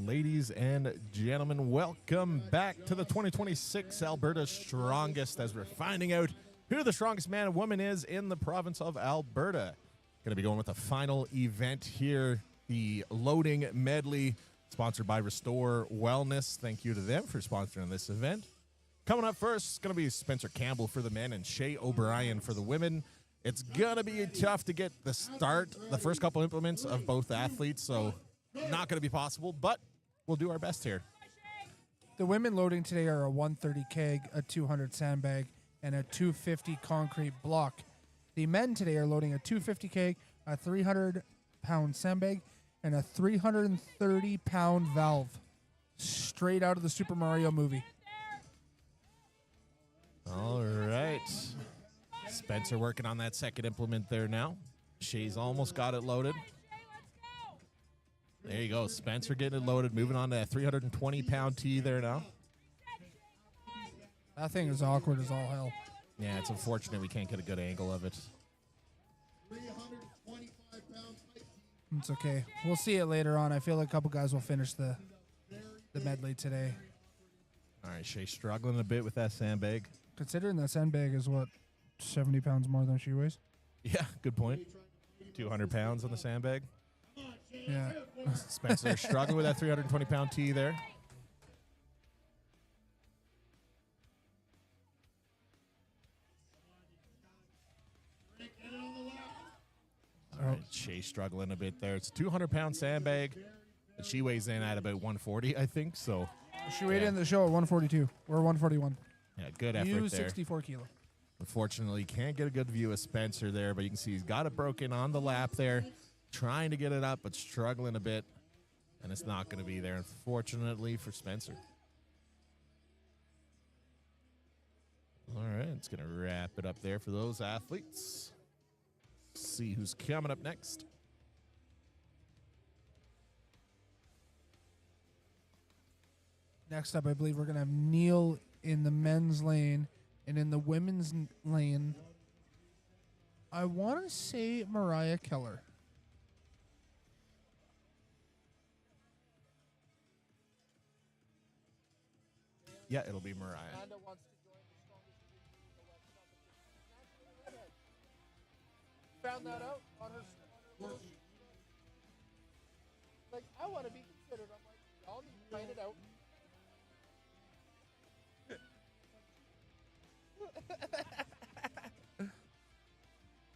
B: Ladies and gentlemen, welcome back to the 2026 Alberta Strongest as we're finding out who the strongest man and woman is in the province of Alberta. Going to be going with the final event here, the loading medley, sponsored by Restore Wellness. Thank you to them for sponsoring this event. Coming up first, it's going to be Spencer Campbell for the men and Shay O'Brien for the women. It's going to be tough to get the first couple implements of both athletes, so not going to be possible, but we'll do our best here.
A: The women loading today are a 130 keg, a 200 sandbag, and a 250 concrete block. The men today are loading a 250 keg, a 300-pound sandbag, and a 330-pound valve. Straight out of the Super Mario movie.
B: All right. Spencer working on that second implement there now. Shay's almost got it loaded. There you go. Spencer getting it loaded. Moving on to that 320-pound T there now.
A: That thing is awkward as all hell.
B: Yeah, it's unfortunate we can't get a good angle of it.
C: 325 pounds.
A: It's okay. We'll see it later on. I feel like a couple guys will finish the medley today.
B: All right, Shay struggling a bit with that sandbag.
A: Considering that sandbag is, 70 pounds more than she weighs?
B: Yeah, good point. 200 pounds on the sandbag.
A: Yeah.
B: Spencer struggling with that 320-pound T there. All right, Shay struggling a bit there. It's a 200-pound sandbag. And she weighs in at about 140, I think. So
A: She weighed in the show at 142. We're 141.
B: yeah, good effort
A: You
B: there.
A: 64 kilo.
B: Unfortunately, can't get a good view of Spencer there, but you can see he's got it broken on the lap there, trying to get it up, but struggling a bit, and it's not going to be there, unfortunately, for Spencer. All right, it's going to wrap it up there for those athletes. See who's coming up next.
A: Next up, I believe we're going to have Neil in the men's lane, and in the women's lane, I want to say Mariah Keller.
B: Yeah, it'll be Mariah.
A: Found that out on her. Like, I want to be considered. I'm like, y'all need to find it out.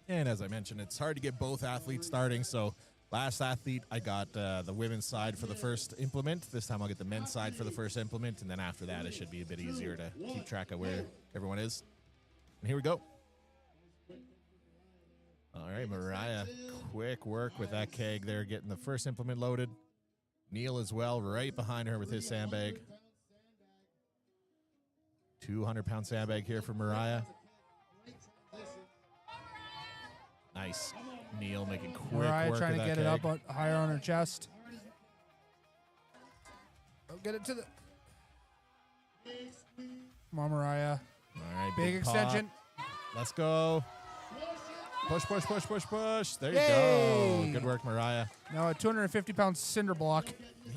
B: And as I mentioned, it's hard to get both athletes starting. So last athlete, I got the women's side for the first implement. This time I'll get the men's side for the first implement. And then after that, it should be a bit easier to keep track of where everyone is. And here we go. All right, Mariah, quick work with that keg there, getting the first implement loaded. Neil as well, right behind her with his sandbag. 200-pound sandbag here for Mariah. Nice. Neil making quick
A: Mariah
B: work
A: trying
B: of
A: to
B: that
A: get it
B: keg.
A: up higher on her chest. Oh, get it to the. Come on, Mariah.
B: All right,
A: Big
B: pop.
A: extension.
B: Let's go. Push, push, push, push, push. There you
A: Yay!
B: go. Good work, Mariah.
A: Now a 250-pound cinder block.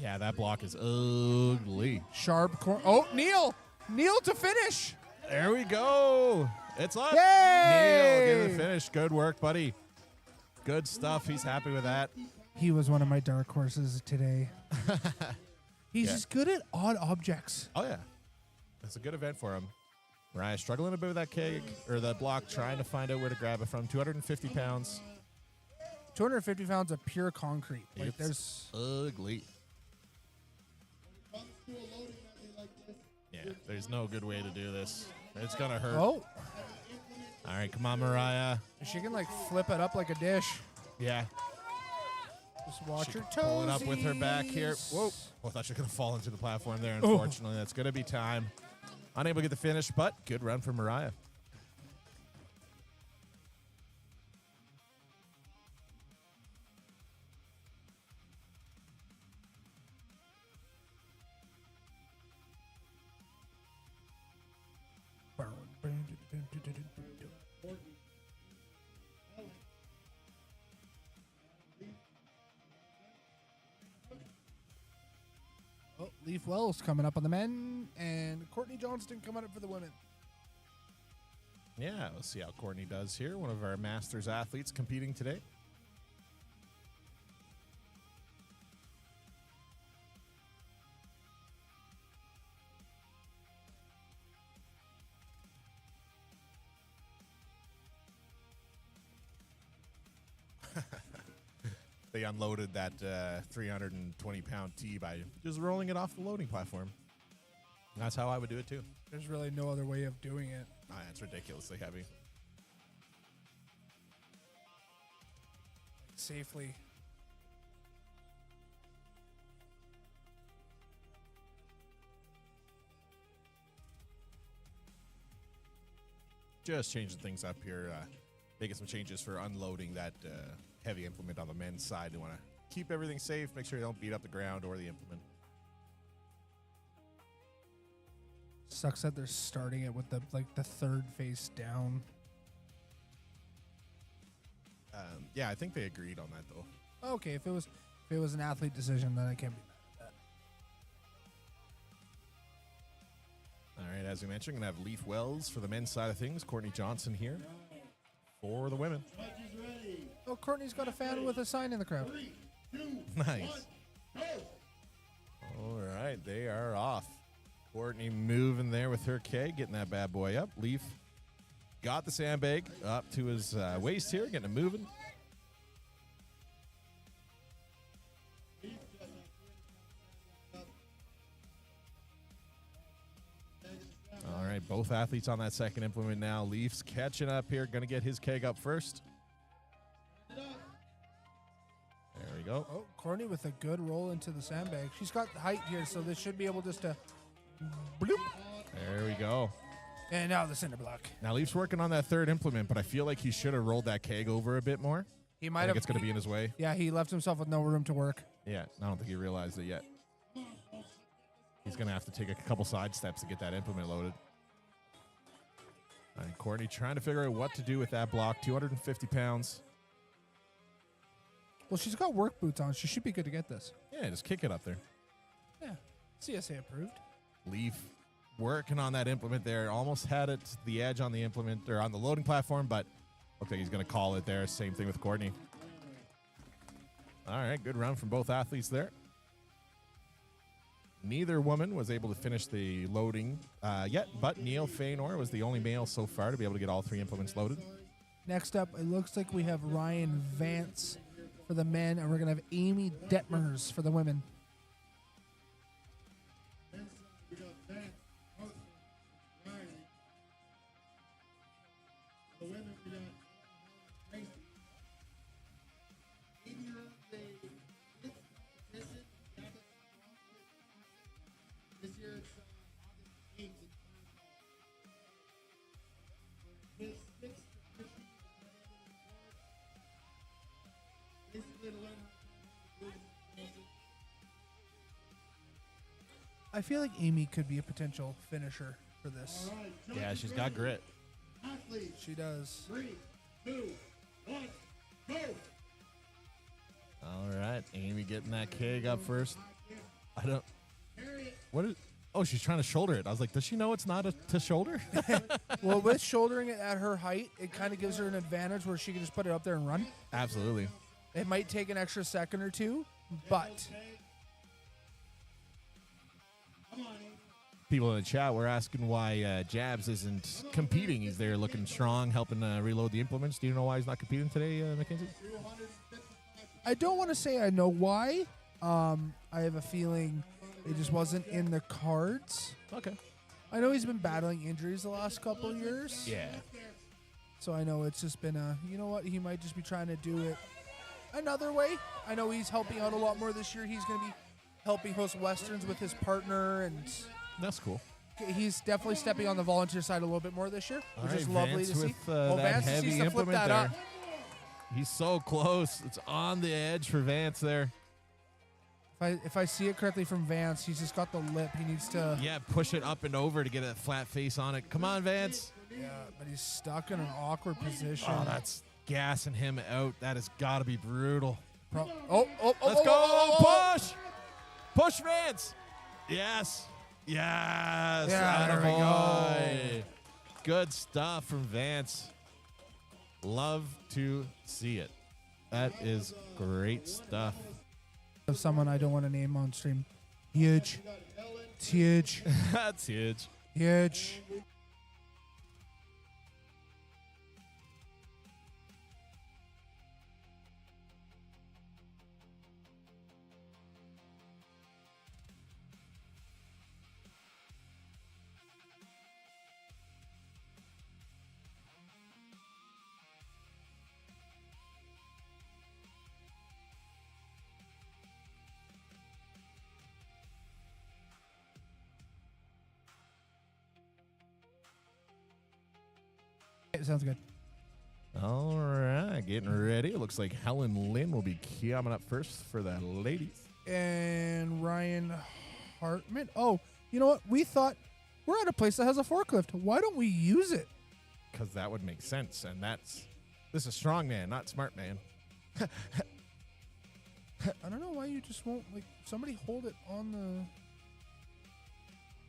B: Yeah, that block is ugly.
A: Sharp corner. Oh, Neil! Neil to finish.
B: There we go. It's up.
A: Yay!
B: Neil getting the finish. Good work, buddy. Good stuff. He's happy with that.
A: He was one of my dark horses today. He's
B: Yeah.
A: just good at odd objects.
B: Oh, yeah. That's a good event for him. Mariah struggling a bit with that keg, or that block, trying to find out where to grab it from. 250 pounds.
A: 250 pounds of pure concrete. Like
B: It's
A: there's
B: ugly. Yeah, there's no good way to do this. It's going to hurt.
A: oh,
B: All right, come on, Mariah.
A: she can like flip it up like a dish.
B: Yeah.
A: Just watch
B: She
A: her
B: can pull it up with her back here.
A: toesies.
B: Whoa. Oh, I thought she was going to fall into the platform there.
A: Oh.
B: Unfortunately, that's going to be time. Unable to get the finish, but good run for Mariah.
A: Leaf Wells coming up on the men, and Courtney Johnston coming up for the women.
B: Yeah, we'll see how Courtney does here. One of our Masters athletes competing today. They unloaded that 320-pound tee by just rolling it off the loading platform. That's how I would do it, too.
A: There's really no other way of doing it.
B: It's ridiculously heavy.
A: Safely.
B: Just changing things up here. Making some changes for unloading that heavy implement on the men's side. You want to keep everything safe, make sure you don't beat up the ground or the implement.
A: Sucks that they're starting it with the third face down.
B: Yeah, I think they agreed on that though.
A: Okay, if it was an athlete decision, then I can't be mad at that.
B: All right, as we mentioned, we're gonna have Leaf Wells for the men's side of things. Courtney Johnson here for the women.
A: Oh, Courtney's got a fan with a sign in the crowd.
C: 3, 2,
B: Nice.
C: 1, go.
B: All right, they are off. Courtney moving there with her keg, getting that bad boy up. Leaf got the sandbag up to his waist here, getting it moving. All right, both athletes on that second implement now. Leaf's catching up here, going to get his keg up first. There we go.
A: Oh, Courtney with a good roll into the sandbag. She's got height here, so this should be able just to bloop.
B: There we go.
A: And now the cinder block.
B: Now Leaf's working on that third implement, but I feel like he should have rolled that keg over a bit more.
A: He
B: I
A: might
B: think
A: have.
B: it's going to be in his way.
A: Yeah, he left himself with no room to work.
B: Yeah, I don't think he realized it yet. He's going to have to take a couple side steps to get that implement loaded. All right, Courtney trying to figure out what to do with that block. 250 pounds.
A: Well, she's got work boots on. She should be good to get this.
B: Yeah, just kick it up there.
A: Yeah. CSA approved.
B: Leaf working on that implement there. Almost had it to the edge on the implement or on the loading platform, but looks like he's going to call it there. Same thing with Courtney. All right, good run from both athletes there. Neither woman was able to finish the loading yet, but Neil Feynor was the only male so far to be able to get all three implements loaded.
A: Next up, it looks like we have Ryan Vance for the men, and we're going to have Amy Detmers for the women.
C: We got Vance, Hudson, Riley. The women, we got Tracy. 80-year-old lady. It's competition. This year it's August 8th. His sixth competition. Basically to learn how to do it.
A: I feel like Amy could be a potential finisher for this.
C: All right,
B: Yeah,
C: judges
B: she's
C: ready.
B: got grit.
C: Athletes,
A: She does.
C: 3, 2, 1, go.
B: All right, Amy getting that keg up first. I don't.
C: Carry it.
B: What is? Oh, she's trying to shoulder it. I was like, does she know it's not to shoulder?
A: Well, with shouldering it at her height, it kind of gives her an advantage where she can just put it up there and run.
B: Absolutely.
A: It might take an extra second or two, but
C: Come on, Amy.
B: People in the chat were asking why Jabs isn't competing. He's there looking strong, helping reload the implements. Do you know why he's not competing today, Mackenzie?
C: 255
A: I don't want to say I know why. I have a feeling it just wasn't in the cards.
B: Okay.
A: I know he's been battling injuries the last couple of years.
B: Yeah.
A: So I know it's just been you know what, he might just be trying to do it another way. I know he's helping out a lot more this year. He's going to be helping host Westerns with his partner, and
B: That's cool.
A: he's definitely stepping on the volunteer side a little bit more this year, which
B: All
A: is
B: right,
A: lovely
B: Vance
A: to see.
B: with,
A: Well,
B: that
A: Vance just
B: heavy
A: needs to flip
B: implement
A: that up.
B: there. He's so close. It's on the edge for Vance there.
A: If I see it correctly from Vance, he's just got the lip. He needs to.
B: Yeah, push it up and over to get a flat face on it. Come on, Vance.
A: Yeah, but he's stuck in an awkward position.
B: Oh, that's gassing him out. That has got to be brutal.
A: Let's
B: Let's go. Push. Push, Vance. Yes. Yes.
A: Yeah, there we
B: Attaboy. Good stuff from Vance. Love to see it. That is great stuff.
A: Of someone I don't want to name on stream. Huge. It's huge.
B: That's huge.
A: Huge. It sounds good.
B: All right, getting ready. It looks like Helen Lynn will be coming up first for the ladies.
A: And Ryan Hartman. Oh, you know what? We thought we're at a place that has a forklift. Why don't we use it?
B: Because that would make sense. And this is strong man, not smart man.
A: I don't know why you just won't, like, somebody hold it on the...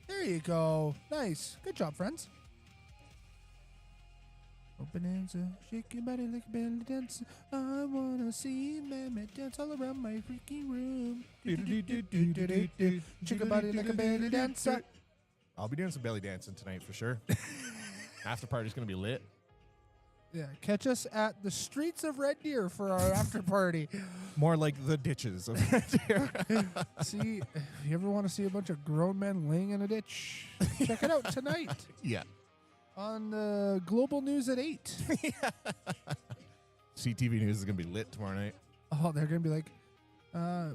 A: There you go. Nice. Good job, friends. Oh, bonanza, shake your body like a belly dancer. I wanna see Mammy dance all around my freaking room. Shake your body like a belly dancer.
B: I'll be doing some belly dancing tonight for sure. After party's going to be lit.
A: Yeah, catch us at the streets of Red Deer for our after party.
B: More like the ditches of
A: See, if you ever want to see a bunch of grown men laying in a ditch, check it out tonight
B: Yeah.
A: on Global News at 8.
B: CTV News is going to be lit tomorrow night.
A: Oh, they're going to be like,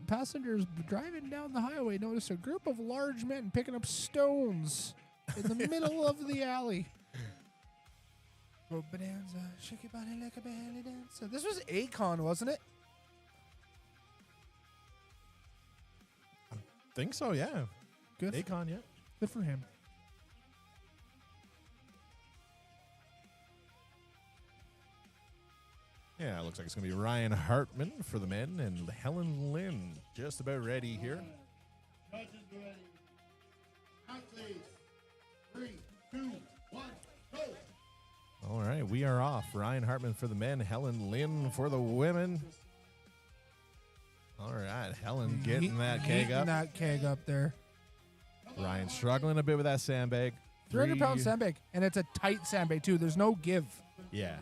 A: passengers driving down the highway noticed a group of large men picking up stones in the middle of the alley. Oh, bonanza, shake your body like a belly dancer. This was Akon, wasn't it?
B: Think so, yeah.
A: Good.
B: Akon, yeah.
A: Good for him.
B: Yeah, it looks like it's going to be Ryan Hartman for the men and Helen Lynn just about ready here.
C: Judges ready. Athletes. 3, 2, 1, go.
B: All right, we are off. Ryan Hartman for the men, Helen Lynn for the women. All right, Helen getting that keg
A: Getting
B: up.
A: that keg up there.
B: Ryan struggling a bit with that sandbag.
A: 300-pound sandbag, and it's a tight sandbag too. There's no give.
B: Yeah.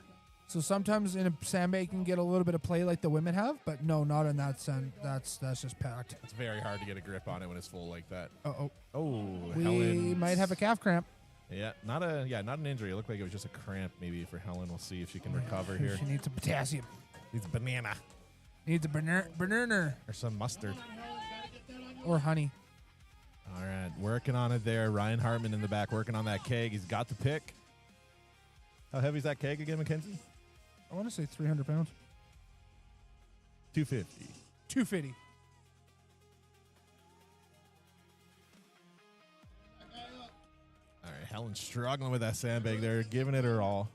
A: So sometimes in a sandbag you can get a little bit of play like the women have, but no, not in that sand. That's just packed.
B: It's very hard to get a grip on it when it's full like that.
A: Uh-oh.
B: Oh,
A: We
B: Helen
A: might have a calf cramp.
B: Yeah, not an injury. It looked like it was just a cramp maybe for Helen. We'll see if she can recover here.
A: She needs some potassium.
B: Needs banana
A: Needs a banana
B: or some mustard.
A: or honey.
B: All right, working on it there. Ryan Hartman in the back working on that keg. He's got the pick. How heavy is that keg again, Mackenzie?
A: I want to say 300 pounds.
B: 250.
A: 250.
B: All right, Helen's struggling with that sandbag there, giving it her all.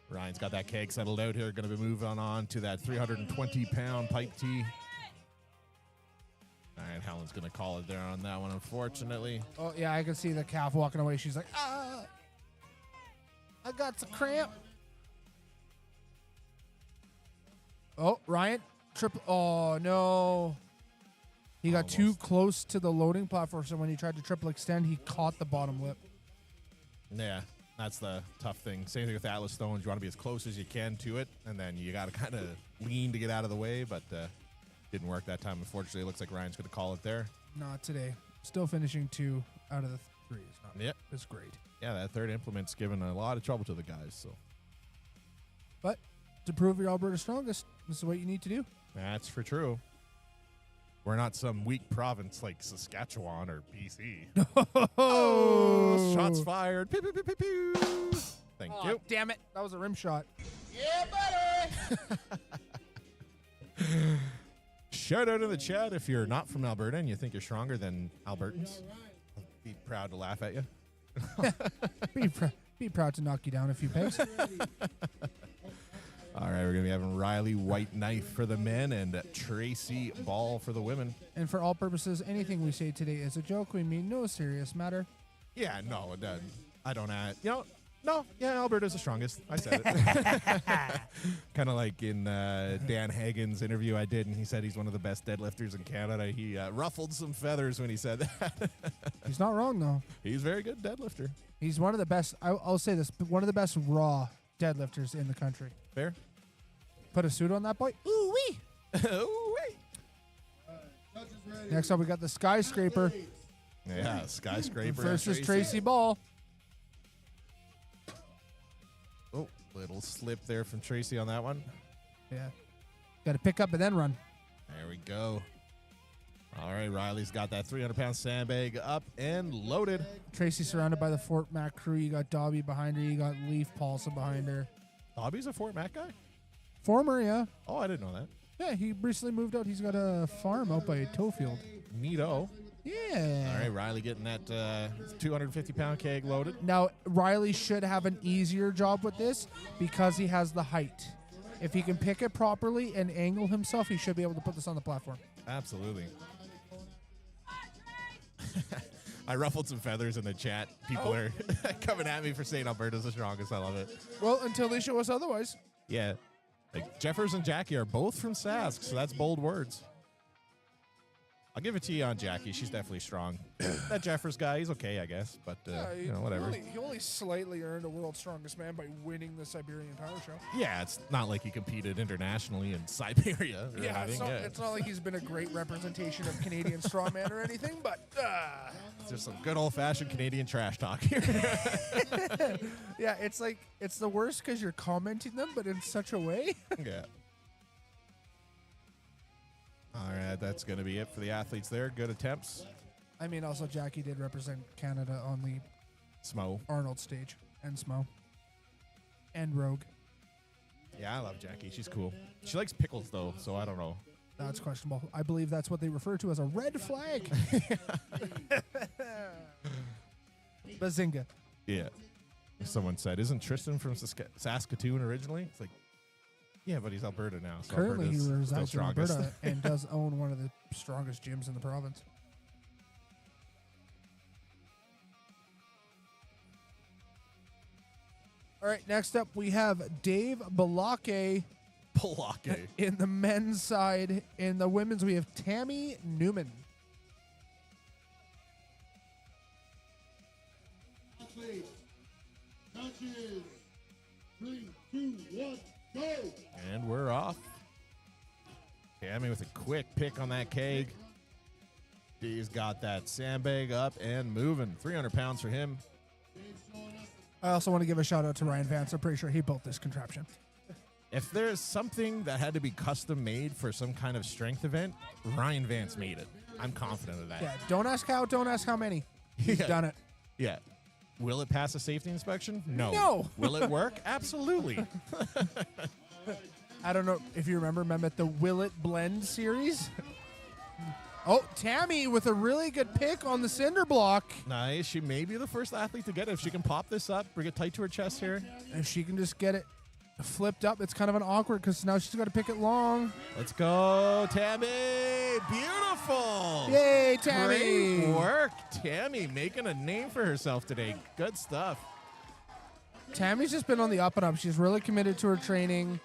B: Ryan's got that keg settled out here. Going to be moving on to that 320-pound pipe tee. All right, Helen's going to call it there on that one, unfortunately.
A: Oh, yeah, I can see the calf walking away. She's like, I got some cramp. Oh, Ryan. Oh, no. He got too close to the loading platform, so when he tried to triple extend, he caught the bottom lip.
B: Yeah, that's the tough thing. Same thing with Atlas Stones. You want to be as close as you can to it, and then you got to kind of lean to get out of the way, but didn't work that time. Unfortunately, it looks like Ryan's going to call it there.
A: Not today. Still finishing 2 out of the 3. It's great.
B: Yeah, that third implement's given a lot of trouble to the guys. So,
A: But to prove you're Alberta's strongest, this is what you need to do.
B: that's for true. We're not some weak province like Saskatchewan or BC. Oh, shots fired. Pew, pew, pew, pew, pew. Thank you.
A: Damn it. That was a rim shot.
C: Yeah, buddy.
B: Shout out in the chat if you're not from Alberta and you think you're stronger than Albertans. I'll be proud to laugh at you.
A: Be proud to knock you down a few pegs.
B: All right, we're going to be having Riley White Knife for the men and Tracy Ball for the women.
A: And for all purposes, anything we say today is a joke. We mean no serious matter.
B: Yeah, no, I don't Alberta's the strongest. I said it. Kind of like in Dan Hagen's interview I did, and he said he's one of the best deadlifters in Canada. He ruffled some feathers when he said that.
A: He's not wrong, though.
B: He's a very good deadlifter.
A: He's one of the best, I'll say this, one of the best raw deadlifters in the country.
B: Fair?
A: Put a suit on that boy. Ooh-wee.
B: Ooh-wee.
A: Next up, we got the skyscraper
B: Yeah, skyscraper.
A: versus Tracy Ball.
B: Oh, little slip there from Tracy on that one.
A: Yeah. Got to pick up and then run.
B: There we go. All right, Riley's got that 300-pound sandbag up and loaded.
A: Tracy surrounded by the Fort Mac crew. You got Dobby behind her. You got Leaf Paulson behind her.
B: Bobby's a Fort Mac guy?
A: Former, yeah.
B: Oh, I didn't know that.
A: Yeah, he recently moved out. He's got a farm out by Toefield.
B: Neato.
A: Yeah.
B: All right, Riley getting that 250-pound keg loaded.
A: Now, Riley should have an easier job with this because he has the height. If he can pick it properly and angle himself, he should be able to put this on the platform.
B: Absolutely. I ruffled some feathers in the chat. People are coming at me for saying Alberta's the strongest. I love it.
A: Well, until they show us otherwise.
B: Yeah. Like Jeffers and Jackie are both from Sask, so that's bold words. I'll give it to you on Jackie. She's definitely strong. That Jeffers guy, he's okay, I guess, but whatever.
A: He only slightly earned a world's strongest man by winning the Siberian Power Show.
B: Yeah, it's not like he competed internationally in Siberia. Or
A: Yeah,
B: anything.
A: it's not like he's been a great representation of Canadian strongman or anything, but
B: It's just some good old-fashioned Canadian trash talk here.
A: yeah, it's like it's the worst because you're commenting them, but in such a way.
B: Yeah. All right, that's going to be it for the athletes there. Good attempts.
A: I mean, also Jackie did represent Canada on the
B: Smo.
A: Arnold stage, and Smo, and Rogue.
B: Yeah, I love Jackie. She's cool. She likes pickles, though, so I don't know.
A: That's questionable. I believe that's what they refer to as a red flag. Bazinga.
B: Yeah. Someone said, isn't Tristan from Saskatoon originally? It's like, yeah, but he's Alberta now. So
A: Currently, he
B: Alberta's still
A: resides in
B: strongest.
A: Alberta and does own one of the strongest gyms in the province. All right, next up we have Dave Balake
B: Polake.
A: in the men's side. In the women's, we have Tammy Newman.
C: Athletes, touches. 3, 2, 1, go.
B: And we're off. Tammy with a quick pick on that keg. He's got that sandbag up and moving. 300 pounds for him.
A: I also want to give a shout out to Ryan Vance. I'm pretty sure he built this contraption.
B: If there's something that had to be custom made for some kind of strength event, Ryan Vance made it. I'm confident of that.
A: Yeah, don't ask how, don't ask how many. He's
B: Yeah.
A: done it.
B: Yeah. Will it pass a safety inspection? No.
A: No.
B: Will it work? Absolutely.
A: I don't know if you remember the Will It Blend series? Oh, Tammy with a really good pick on the cinder block.
B: Nice. She may be the first athlete to get it. If she can pop this up, bring it tight to her chest here.
A: If she can just get it flipped up, it's kind of an awkward because now she's got to pick it long.
B: Let's go, Tammy. Beautiful.
A: Yay, Tammy.
B: Great work. Tammy making a name for herself today. Good stuff.
A: Tammy's just been on the up and up. She's really committed to her training.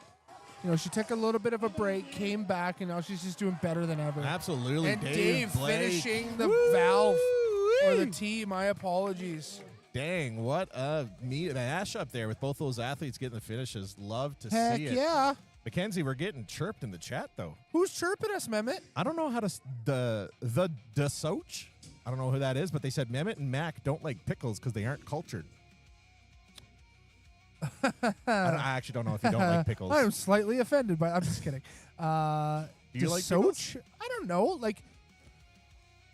A: You know, she took a little bit of a break, came back, and now she's just doing better than ever.
B: Absolutely.
A: And Dave
B: Blake.
A: finishing the
B: Woo-wee.
A: valve or the T. My apologies.
B: Dang, what a mash up there with both those athletes getting the finishes. Love to
A: Heck
B: see it.
A: yeah.
B: Mackenzie, we're getting chirped in the chat, though.
A: Who's chirping us, Mehmet?
B: I don't know how to the Soch. I don't know who that is, but they said Mehmet and Mac don't like pickles because they aren't cultured. I actually don't know if you don't like pickles.
A: I'm slightly offended, but I'm just kidding.
B: Do you like
A: Soch?
B: pickles?
A: I don't know. Like,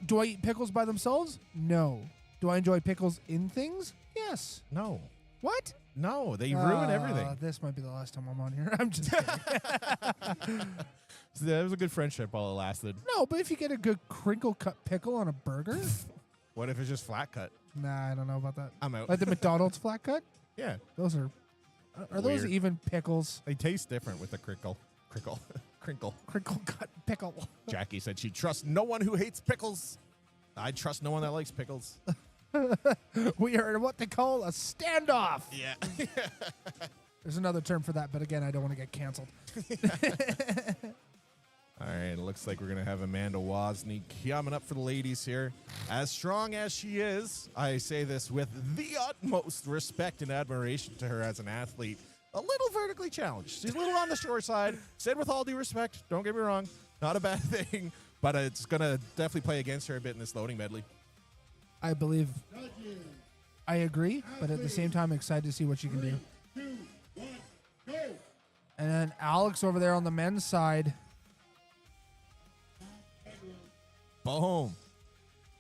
A: do I eat pickles by themselves? No. Do I enjoy pickles in things? Yes.
B: No.
A: What?
B: No, they ruin everything.
A: This might be the last time I'm on here. I'm just kidding.
B: So that was a good friendship while it lasted.
A: No, but if you get a good crinkle cut pickle on a burger,
B: What if it's just flat cut?
A: nah, I don't know about that.
B: I'm out.
A: Like the McDonald's flat cut,
B: Yeah.
A: those are Are those
B: Weird.
A: even pickles?
B: They taste different with the crinkle. Crinkle. Crinkle.
A: Crinkle cut pickle.
B: Jackie said she trusts no one who hates pickles. I trust no one that likes pickles.
A: We are in what they call a standoff.
B: Yeah.
A: There's another term for that, but again, I don't want to get canceled.
B: All right, it looks like we're going to have Amanda Wozniak coming up for the ladies here. As strong as she is, I say this with the utmost respect and admiration to her as an athlete. A little vertically challenged. She's a little on the short side. Said with all due respect, don't get me wrong, not a bad thing, but it's going to definitely play against her a bit in this loading medley.
A: I believe. I agree, but at the same time, excited to see what she can do.
C: 3, 2, 1, go.
A: And then Alex over there on the men's side.
B: Boom.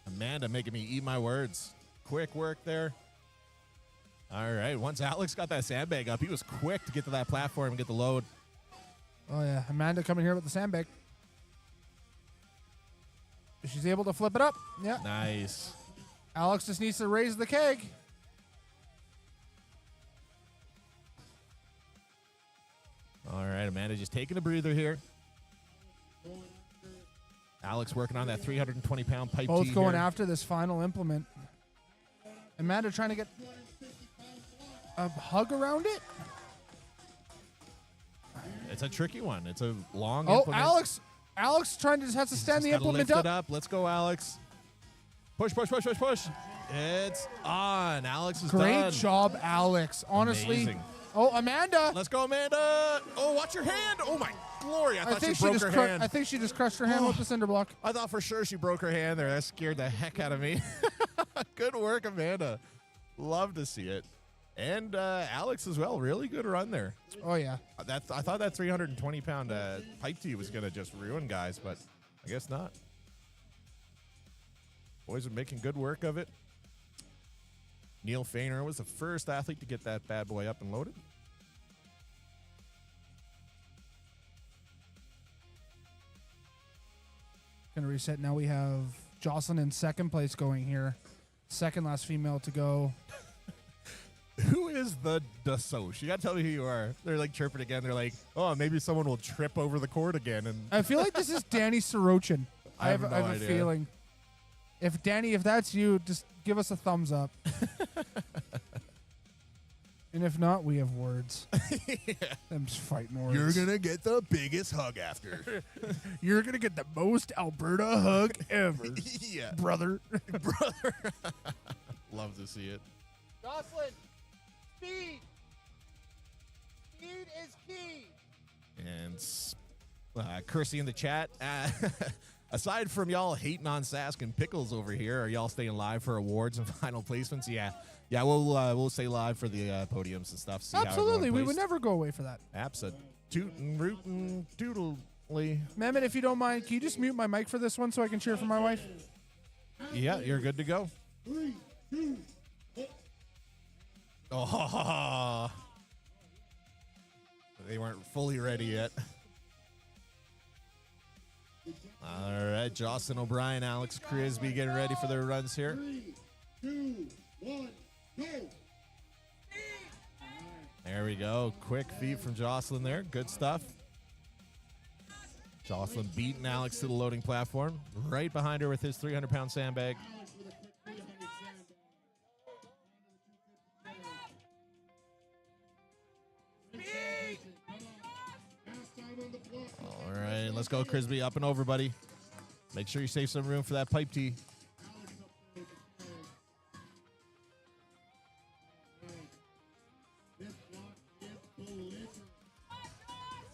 B: Amanda making me eat my words. Quick work there. All right. Once Alex got that sandbag up, he was quick to get to that platform and get the load.
A: Oh, yeah. Amanda coming here with the sandbag. She's able to flip it up. Yeah.
B: Nice.
A: Alex just needs to raise the keg.
B: All right. Amanda just taking a breather here. Alex working on that 320-pound pipe
A: Both
B: tee
A: going
B: here.
A: after this final implement. Amanda trying to get a hug around it.
B: It's a tricky one. It's a long
A: Oh,
B: implement.
A: Alex trying to just has to stand
B: Just
A: the
B: gotta
A: implement
B: lift
A: up.
B: it up. Let's go, Alex. Push, push, push, push, push. It's on. Alex is
A: Great
B: done.
A: job, Alex. Honestly.
B: Amazing.
A: Oh, Amanda.
B: Let's go, Amanda. Oh, watch your hand. Oh, my glory. I thought she broke her hand.
A: I think she just crushed her hand with the cinder block.
B: I thought for sure she broke her hand there. That scared the heck out of me. Good work, Amanda. Love to see it. And Alex as well. Really good run there.
A: Oh, yeah.
B: I thought that 320-pound pipe tee was going to just ruin guys, but I guess not. Boys are making good work of it. Neil Feiner was the first athlete to get that bad boy up and loaded.
A: Going to reset. Now we have Jocelyn in second place going here. Second last female to go.
B: Who is the Dassoche? You got to tell me who you are. They're like chirping again. They're like, oh, maybe someone will trip over the court again. And
A: I feel like this is Danny Sorochin.
B: I have no
A: a
B: idea.
A: feeling. If Danny, if that's you, just give us a thumbs up. And if not, we have words.
B: yeah.
A: Them just fighting words.
B: You're going to get the biggest hug after.
A: You're gonna get the most Alberta hug ever,
B: yeah.
A: brother.
B: Brother. Love to see it.
A: Jocelyn, speed. Speed is key.
B: And Kirsty in the chat. Aside from y'all hating on Sask and Pickles over here, are y'all staying live for awards and final placements? Yeah, we'll stay live for the podiums and stuff. See
A: Absolutely,
B: how
A: we would never go away for that.
B: Tootin' rootin' doodly.
A: Mehmet, if you don't mind, can you just mute my mic for this one so I can cheer for my wife?
B: Yeah, you're good to go.
C: 3, 2, 1.
B: Oh, they weren't fully ready yet. All right, Jocelyn O'Brien, Alex Crisby getting ready for their runs here.
C: 3, 2, 1, go.
B: There we go. Quick feet from Jocelyn there. Good stuff. Jocelyn beating Alex to the loading platform. Right behind her with his 300-pound sandbag.
C: Alex with a quick 300 sandbag. Last time on the block.
B: All right, let's go, Crisby. Up and over, buddy. Make sure you save some room for that pipe tee.
C: Alex up there with the flag. Right. This block is belligerent.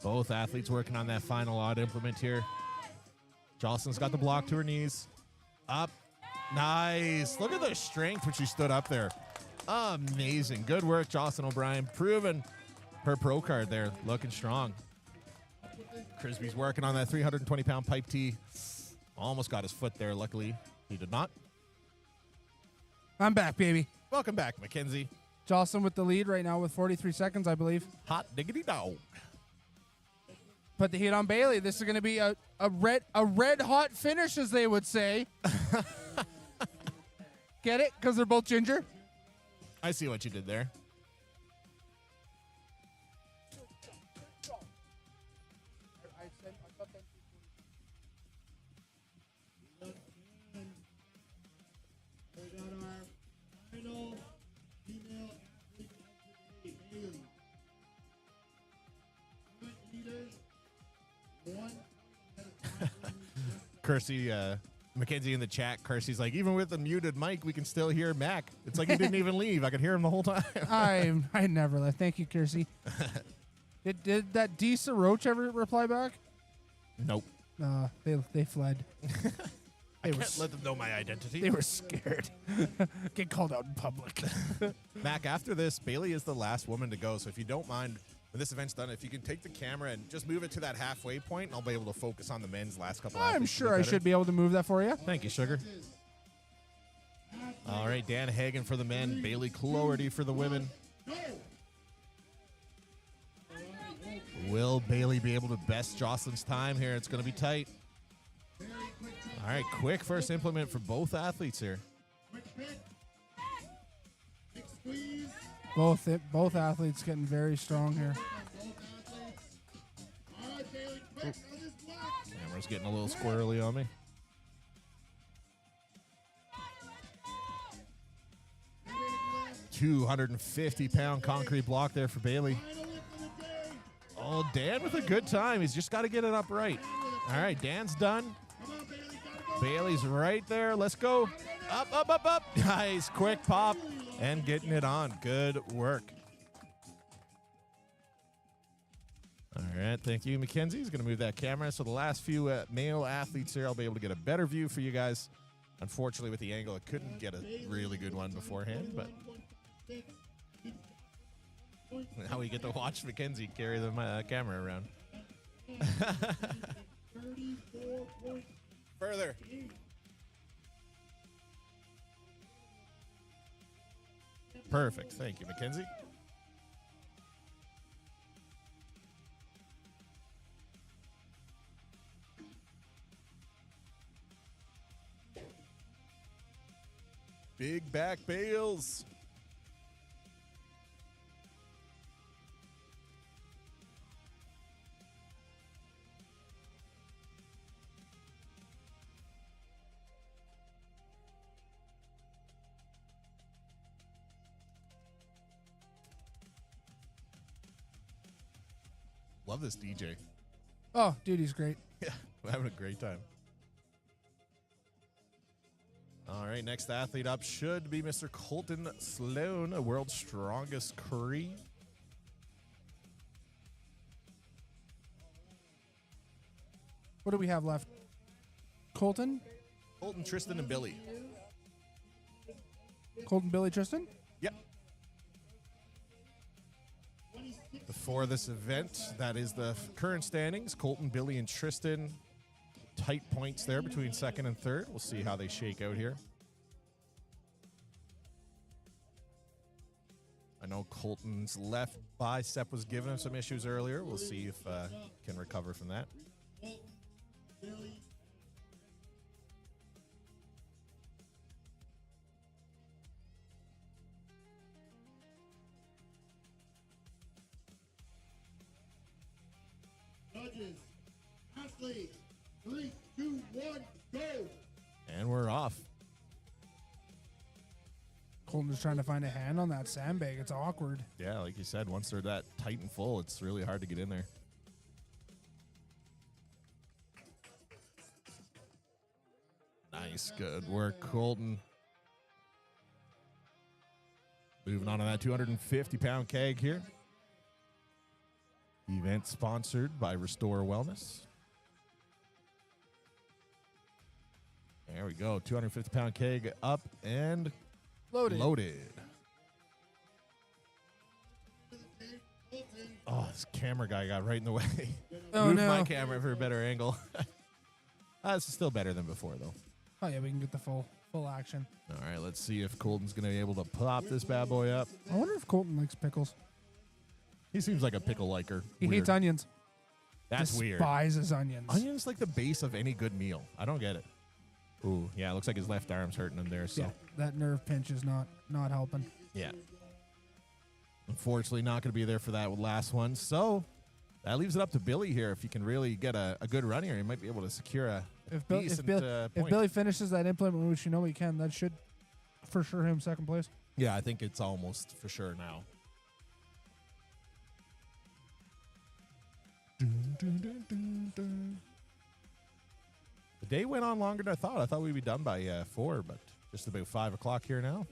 B: Both athletes working on that final odd implement here. Jocelyn's got the block to her knees. Up. Nice. Look at the strength when she stood up there. Amazing. Good work, Jocelyn O'Brien. Proving her pro card there. Looking strong. Crisby's working on that 320-pound pipe tee. Almost got his foot there. Luckily, he did not.
A: I'm back, baby.
B: Welcome back, Mackenzie.
A: Jocelyn with the lead right now with 43 seconds, I believe.
B: Hot diggity dog.
A: Put the heat on Bailey. This is going to be a red hot finish, as they would say. Get it? Because they're both ginger.
B: I see what you did there. Kersey, Mackenzie in the chat, Kersey's like, even with the muted mic, we can still hear Mac. It's like he didn't even leave. I could hear him the whole time.
A: I never left. Thank you, Kersey. Did that Disa Roach ever reply back?
B: Nope.
A: They fled.
B: I can't let them know my identity.
A: They were scared. Get called out in public.
B: Mac, after this, Bailey is the last woman to go. So if you don't mind, when this event's done, if you can take the camera and just move it to that halfway point, I'll be able to focus on the men's last couple
A: I'm
B: athletes
A: sure I should be able to move that for you.
B: Thank you, Sugar. All right, Dan Hagen for the men, Bailey Cloherty for the women. Will Bailey be able to best Jocelyn's time here? It's going to be tight. All right, quick first implement for both athletes here.
A: Both athletes getting very strong here.
B: Camera's getting a little squirrely on me. $250-pound concrete block there for Bailey. Oh, Dan with a good time. He's just got to get it up right. All right, Dan's done. Bailey's right there. Let's go. Up, up, up, up. Nice, quick pop and getting it on. Good work. All right, thank you, Mackenzie. He's going to move that camera. So the last few male athletes here, I'll be able to get a better view for you guys. Unfortunately, with the angle, I couldn't get a really good one beforehand, but now we get to watch Mackenzie carry the camera around. Further. Perfect. Thank you, Mackenzie. Big back bales. Love this DJ.
A: Oh, dude, he's great.
B: Yeah, we're having a great time. All right, next athlete up should be Mr. Colton Sloan, a world's strongest Cree.
A: What do we have left? Colton,
B: Tristan, and Billy.
A: Billy, Tristan?
B: Yep. Before this event, that is the current standings. Colton, Billy, and Tristan. Tight points there between second and third. We'll see how they shake out here. I know Colton's left bicep was giving him some issues earlier. We'll see if he can recover from that.
C: Judges, athlete, 3, 2, 1, go.
B: And we're off.
A: Colton's trying to find a hand on that sandbag. It's awkward.
B: Yeah, like you said, once they're that tight and full, it's really hard to get in there. Nice, good work, Colton. Moving on to that 250-pound keg here. Event sponsored by Restore Wellness. There we go. 250-pound keg up and loaded. Oh, this camera guy got right in the way.
A: Oh,
B: Move
A: no.
B: my camera for a better angle. This is still better than before, though.
A: Oh, yeah, we can get the full action.
B: All right, let's see if Colton's going to be able to pop this bad boy up.
A: I wonder if Colton likes pickles.
B: He seems like a pickle liker.
A: He
B: Weird.
A: hates onions.
B: That's weird.
A: Despises onions.
B: Onions like the base of any good meal. I don't get it. Ooh, yeah, it looks like his left arm's hurting him there. So
A: Yeah, that nerve pinch is not helping.
B: yeah. Unfortunately, not going to be there for that last one. So that leaves it up to Billy here. If he can really get a good run here, he might be able to secure a decent point.
A: If Billy finishes that implement, which you know he can, that should for sure him second place.
B: Yeah, I think it's almost for sure now. The The day went on longer than I thought. I thought we'd be done by 4, but just about 5 o'clock here now.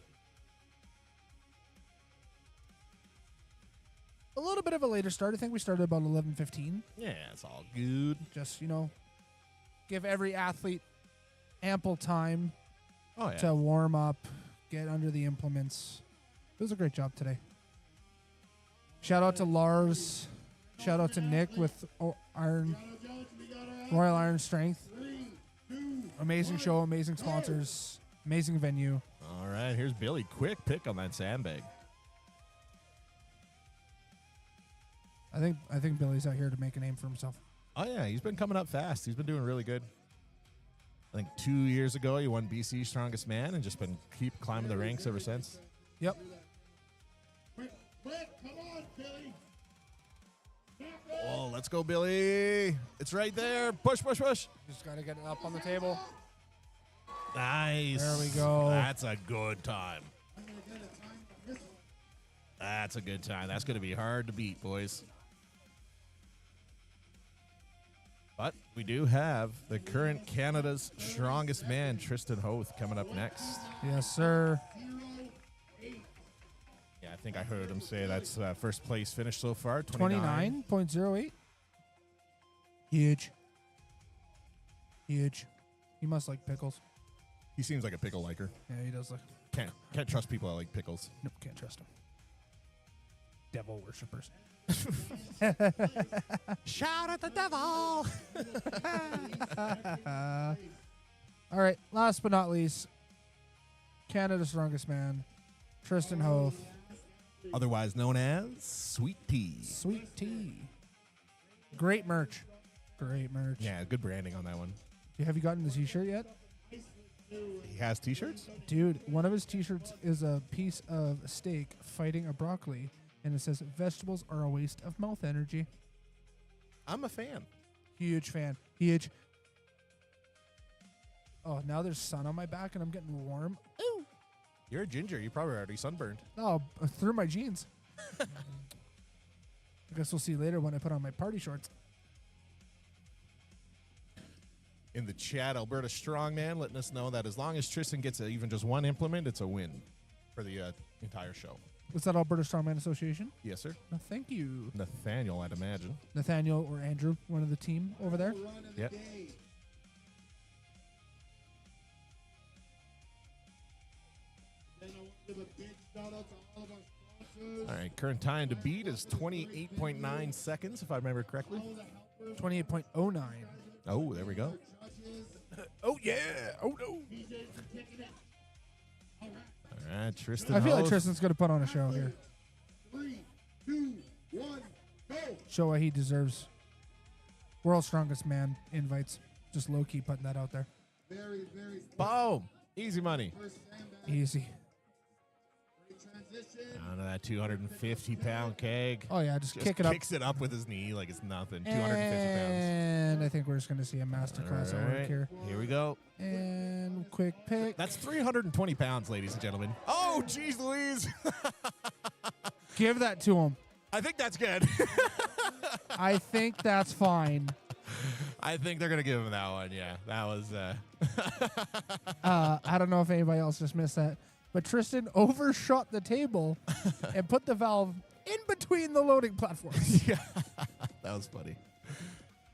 A: A little bit of a later start. I think we started about 11:15.
B: Yeah, it's all good.
A: Just, give every athlete ample time
B: Oh, yeah.
A: to warm up, get under the implements. It was a great job today. Shout out to Lars. Shout out to Nick with Royal Iron Strength. Amazing show, amazing sponsors, amazing venue.
B: All right, here's Billy. Quick pick on that sandbag.
A: I think Billy's out here to make a name for himself.
B: Oh, yeah, he's been coming up fast. He's been doing really good. I think 2 years ago, he won BC Strongest Man and just been keep climbing the ranks ever since.
A: Yep.
C: Quick, come on, Billy.
B: Oh, let's go, Billy. It's right there. Push.
A: Just got to get it up on the table.
B: Nice.
A: There we go.
B: That's a good time. That's a good time. That's going to be hard to beat, boys. But we do have the current Canada's strongest man, Tristan Hoth, coming up next.
A: Yes, sir.
B: Yeah, I think I heard him say that's first place finish so far.
A: 29.08. Huge. He must like pickles.
B: He seems like a pickle liker.
A: Yeah, he does like.
B: Can't trust people that like pickles.
A: Nope, can't trust him. Devil worshippers.
B: Shout at the devil.
A: All right, last but not least, Canada's strongest man, Tristan Hoth.
B: Otherwise known as Sweet Tea.
A: Sweet tea. Great merch.
B: Yeah, good branding on that one.
A: Have you gotten the t-shirt yet?
B: He has t-shirts?
A: Dude, one of his t-shirts is a piece of steak fighting a broccoli, and it says, "Vegetables are a waste of mouth energy."
B: I'm a fan.
A: Huge fan. Huge. Oh, now there's sun on my back, and I'm getting warm. Ooh.
B: You're a ginger. You probably already sunburned.
A: Oh, through my jeans. I guess we'll see later when I put on my party shorts.
B: In the chat, Alberta Strongman letting us know that as long as Tristan gets even just one implement, it's a win for the entire show.
A: Was that Alberta Strongman Association?
B: Yes, sir.
A: Oh, thank you.
B: Nathaniel, I'd imagine.
A: Nathaniel or Andrew, one of the team over there.
B: Yep. All right, current time to beat is 28.9 seconds, if I remember correctly.
A: 28.09.
B: Oh, there we go.
A: Oh, yeah. Oh, no.
B: All right, Tristan
A: I feel like
B: Hoth.
A: Tristan's going to put on a show here.
C: 3, 2, 1, go.
A: Show what he deserves. World's Strongest Man invites. Just low-key putting that out there.
C: Very
B: Boom. Easy money.
C: first sandbag.
A: Easy.
C: Great transition.
B: Down to that 250-pound keg.
A: Oh, yeah, just
B: Just
A: kick it up.
B: kicks it up with his knee like it's nothing. 250 pounds.
A: And I think we're just going to see a masterclass
B: All
A: at work
B: right,
A: here.
B: here we go.
A: And quick pick.
B: That's 320 pounds, ladies and gentlemen. Oh, geez, Louise.
A: Give that to him.
B: I think that's good.
A: I think that's fine.
B: I think they're going to give him that one. Yeah, that was.
A: I don't know if anybody else just missed that, but Tristan overshot the table and put the valve in between the loading platforms.
B: Yeah, that was funny.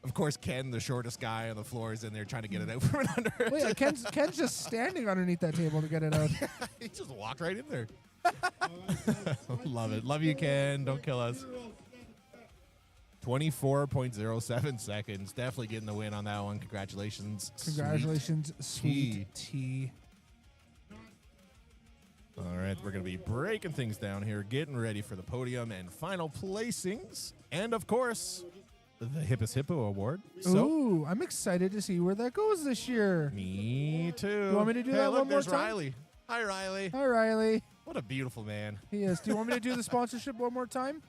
B: Of course, Ken, the shortest guy on the floor, is in there trying to get it out from under it.
A: Well, yeah, Ken's just standing underneath that table to get it out.
B: He just walked right in there. Love it. Love you, Ken. Don't kill us. 24.07 seconds. Definitely getting the win on that one. Congratulations.
A: Congratulations, Sweet Tea.
B: All right, we're going to be breaking things down here, getting ready for the podium and final placings. And, of course, the Hippus Hippo Award. So,
A: Ooh, I'm excited to see where that goes this year.
B: me too.
A: You want me to do
B: Hey,
A: that
B: look,
A: one more
B: there's
A: time?
B: Riley. Hi, Riley.
A: Hi, Riley.
B: What a beautiful man.
A: He is. Do you want me to do the sponsorship one more time?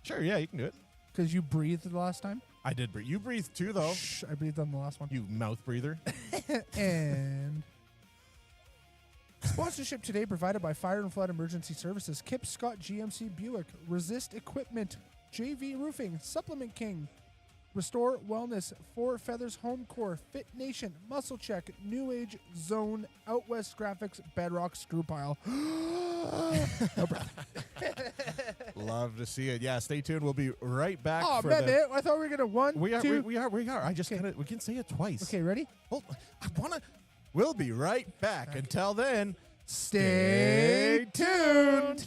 B: Sure, yeah, you can do it.
A: Because you breathed the last time.
B: I did breathe. You breathed too, though.
A: Shh, I breathed on the last one.
B: You mouth breather.
A: And sponsorship today provided by Fire and Flood Emergency Services, Kip Scott GMC Buick, Resist Equipment, JV Roofing, Supplement King, Restore Wellness, Four Feathers Home Core, Fit Nation, Muscle Check, New Age Zone, Out West Graphics, Bedrock Screw Pile. No breath.
B: Love to see it. Yeah, stay tuned. We'll be right back.
A: Oh,
B: for
A: man,
B: the,
A: I thought we were going to
B: we are.
A: two.
B: We are. I just
A: Okay.
B: we can say it twice.
A: Okay, ready?
B: Hold, I wanna. We'll be right back.
A: Okay.
B: Until then,
A: Stay tuned.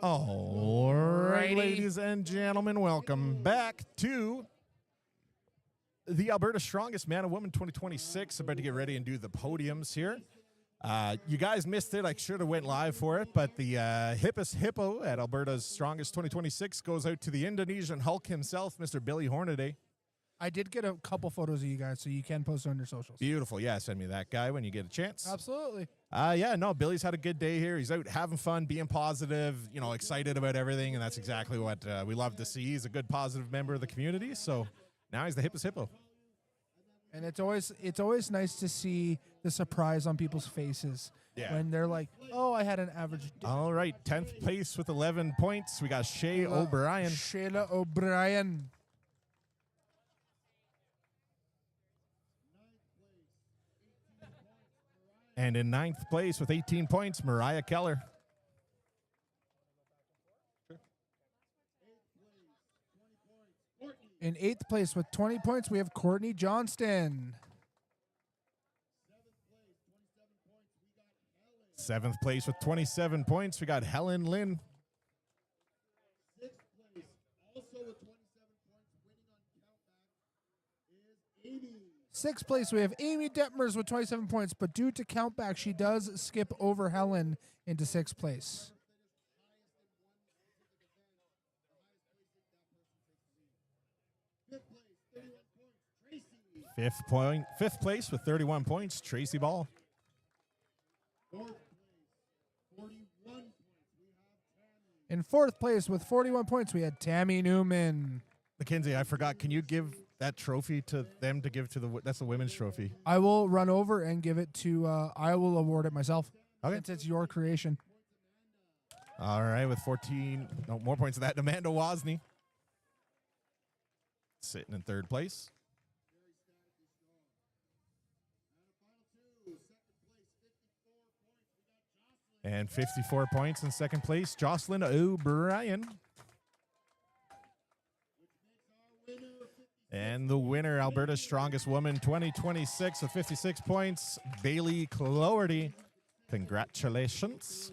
B: All right, ladies and gentlemen, welcome back to the Alberta Strongest Man and Woman 2026. About to get ready and do the podiums here. You guys missed it. I should have went live for it, but the hippest hippo at Alberta's Strongest 2026 goes out to the Indonesian Hulk himself, Mr. Billy Hornaday.
A: I did get a couple photos of you guys, so you can post on your socials.
B: Beautiful. Yeah, send me that guy when you get a chance.
A: Absolutely.
B: Billy's had a good day here. He's out having fun, being positive, excited about everything, and that's exactly what we love to see. He's a good, positive member of the community, so now he's the hippest hippo.
A: And it's always nice to see the surprise on people's faces when they're like, "Oh, I had an average day."
B: All right, 10th place with 11 points. We got Shayla O'Brien.
A: Shayla O'Brien.
B: And in 9th place with 18 points, Mariah Keller.
A: In 8th place with 20 points, we have Courtney Johnston.
B: 7th place with 27 points, we got Helen Lynn.
C: 6th place, also with 27 points, winning on countback, is Amy.
A: 6th place, we have Amy Detmers with 27 points, but due to countback, she does skip over Helen into 6th place.
B: Fifth place with 31 points, Tracy Ball.
C: 4th place, 41 points, we have Tammy.
A: In 4th place with 41 points, we had Tammy Newman.
B: Mackenzie, I forgot. Can you give that trophy to them to give to that's the women's trophy?
A: I will run over and give it to, I will award it myself.
B: Okay.
A: Since it's your creation.
B: All right, with 14, more points than that, Amanda Wozni. Sitting in 3rd place. And 54 points in 2nd place, Jocelyn O'Brien. And the winner, Alberta's Strongest Woman 2026 with 56 points, Bailey Cloherty. Congratulations.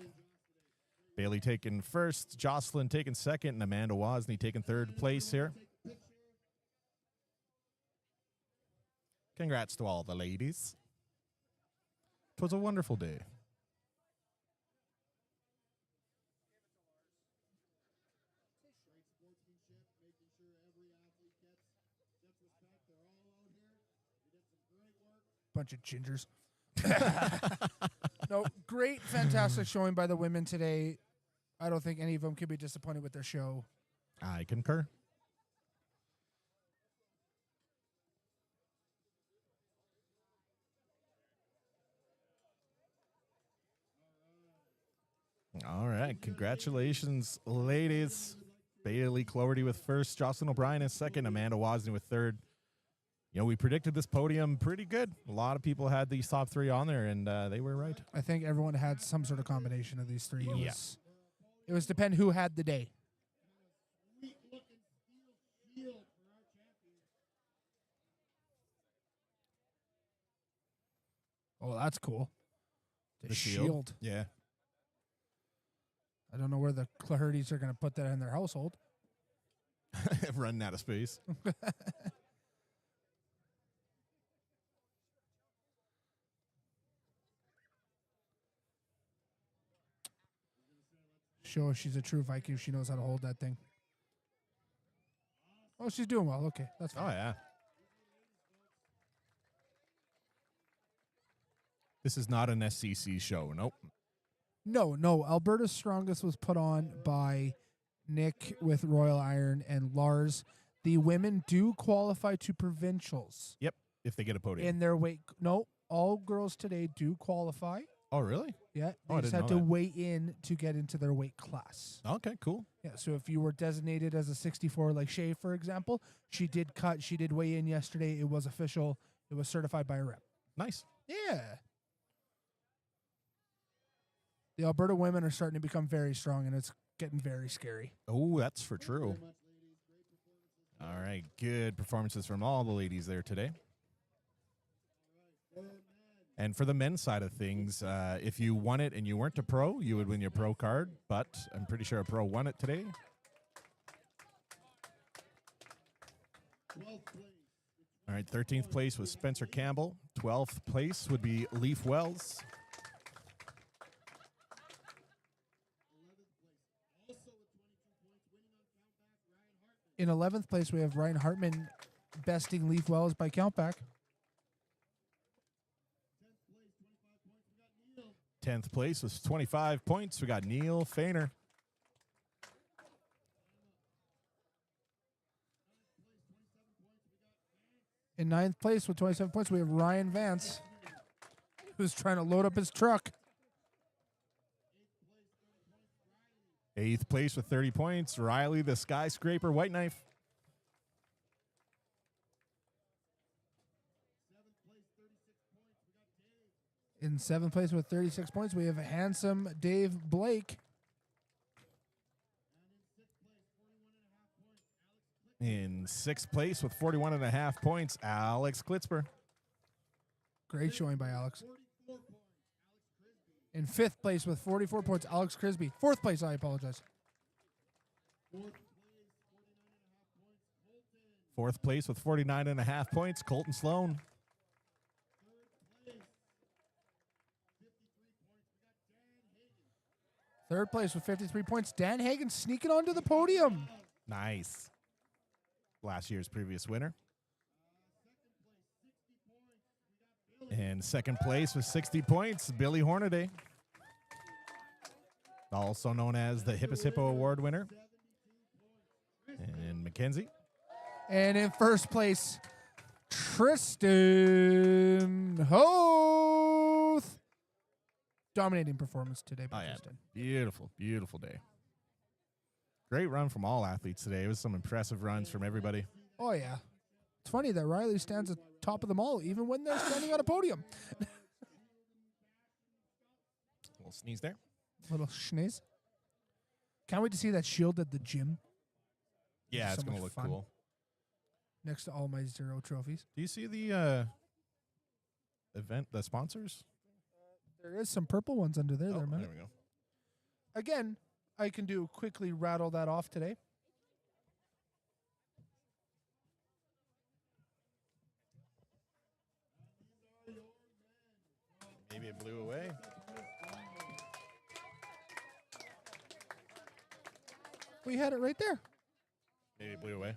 B: Bailey taking 1st, Jocelyn taking 2nd, and Amanda Wozni taking 3rd place here. Congrats to all the ladies. It was a wonderful day.
A: Bunch of gingers. No, great, fantastic showing by the women today. I don't think any of them could be disappointed with their show.
B: I concur. All right. Congratulations, ladies. Bailey Cloherty with 1st, Jocelyn O'Brien in 2nd, Amanda Wozni with 3rd. We predicted this podium pretty good. A lot of people had these top 3 on there, and they were right.
A: I think everyone had some sort of combination of these 3. It was depend who had the day. Oh, that's cool. The shield.
B: Yeah.
A: I don't know where the Clohertys are going to put that in their household.
B: Running out of space.
A: Show she's a true Viking. She knows how to hold that thing. Oh, she's doing well. Okay, that's fine.
B: Oh, yeah. This is not an SCC show. Nope.
A: No. Alberta's Strongest was put on by Nick with Royal Iron and Lars. The women do qualify to provincials.
B: Yep, if they get a podium.
A: In their weight. No, all girls today do qualify.
B: Oh, really?
A: Yeah,
B: Oh,
A: they
B: I
A: just
B: didn't
A: have
B: know
A: to
B: that.
A: weigh in to get into their weight class.
B: Okay, cool.
A: Yeah, so if you were designated as a 64, like Shay, for example, she did weigh in yesterday. It was official. It was certified by a rep.
B: Nice.
A: Yeah. The Alberta women are starting to become very strong, and it's getting very scary.
B: Oh, that's for true. All right, good performances from all the ladies there today. And for the men's side of things, if you won it and you weren't a pro, you would win your pro card. But I'm pretty sure a pro won it today.
C: 12th place.
B: All right, 13th place was Spencer Campbell. 12th place would be Leaf Wells.
C: 11th place. Also with 22 points, winning on countback, Ryan Hartman.
A: In 11th place, we have Ryan Hartman besting Leaf Wells by countback.
C: 10th place, 25 points, we got Neil.
B: 10th place was 25 points. We got Neil Fainer.
A: 9th place with 27 points, we have Ryan Vance, who's trying to load up his truck.
B: 8th place with 30 points, Riley the Skyscraper White Knife.
C: 7th place, 36 points, we got Dave.
A: In 7th place with 36 points, we have handsome Dave Blake.
B: In 6th place with 41.5 points, Alex Klitzber.
A: Great showing by Alex.
C: 44 points, Alex Crisby.
A: In 5th place with 44 points, Alex Crisby. 4th place, I apologize.
C: 4th place, 49.5 points, Colton.
B: 4th place with 49.5 points, Colton Sloan.
C: 3rd place, 53 points, we got Dan Hagen.
A: 3rd place with 53 points, Dan Hagen sneaking onto the podium.
B: Nice. Last year's previous winner.
C: 2nd place, 60 points, we got Billy.
B: And 2nd place with 60 points, Billy Hornaday. Also known as the Hippus Hippo Award winner.
C: 72 points.
B: And Mackenzie.
A: And in 1st place, Tristan Hoth. Dominating performance today by Tristan.
B: Beautiful, beautiful day. Great run from all athletes today. It was some impressive runs from everybody.
A: Oh, yeah. It's funny that Riley stands at top of them all, even when they're standing on a podium.
B: Little sneeze there.
A: Little schneeze. Can't wait to see that shield at the gym
B: Yeah,
A: So
B: it's going
A: much
B: to look
A: fun.
B: cool.
A: next to all my 0 trophies.
B: Do you see the event, the sponsors?
A: There is some purple ones under there,
B: There
A: man.
B: we go.
A: Again, I can quickly rattle that off today.
B: Maybe it blew away.
A: We had it right there.
B: Maybe it blew away.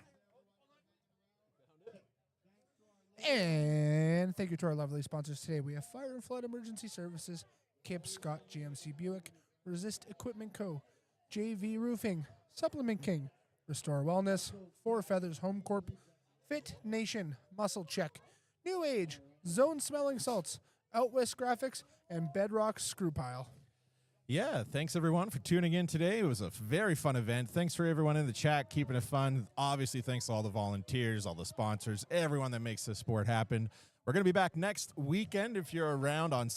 A: And thank you to our lovely sponsors today. We have Fire and Flood Emergency Services, Kip Scott GMC Buick, Resist Equipment Co., JV Roofing, Supplement King, Restore Wellness, Four Feathers Home Corp, Fit Nation, Muscle Check, New Age, Zone Smelling Salts, Out West Graphics, and Bedrock Screw Pile.
B: Yeah, thanks everyone for tuning in today. It was a very fun event. Thanks for everyone in the chat keeping it fun. Obviously, thanks to all the volunteers, all the sponsors, everyone that makes this sport happen. We're going to be back next weekend if you're around on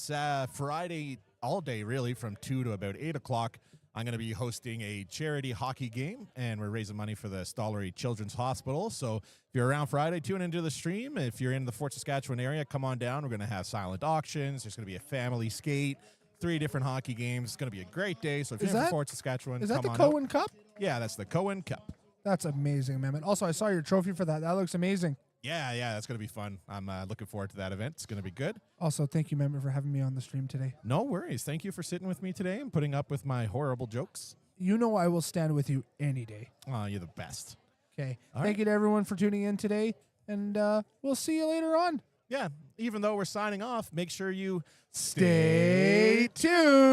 B: Friday all day, really, from 2 to about 8 o'clock. I'm going to be hosting a charity hockey game, and we're raising money for the Stollery Children's Hospital. So if you're around Friday, tune into the stream. If you're in the Fort Saskatchewan area, come on down. We're going to have silent auctions. There's going to be a family skate. 3 different hockey games. It's going to be a great day. So if you're in Fort Saskatchewan,
A: Is that the
B: come on out.
A: Cohen Cup?
B: Yeah, that's the Cohen Cup.
A: That's amazing, man. Also, I saw your trophy for that. That looks amazing.
B: Yeah, that's going to be fun. I'm looking forward to that event. It's going to be good.
A: Also, thank you, Member, for having me on the stream today.
B: No worries. Thank you for sitting with me today and putting up with my horrible jokes.
A: You know I will stand with you any day.
B: Oh, you're the best.
A: Okay.
B: All
A: Thank you to everyone for tuning in today, and we'll see you later on.
B: Yeah, even though we're signing off, make sure you
A: Stay tuned.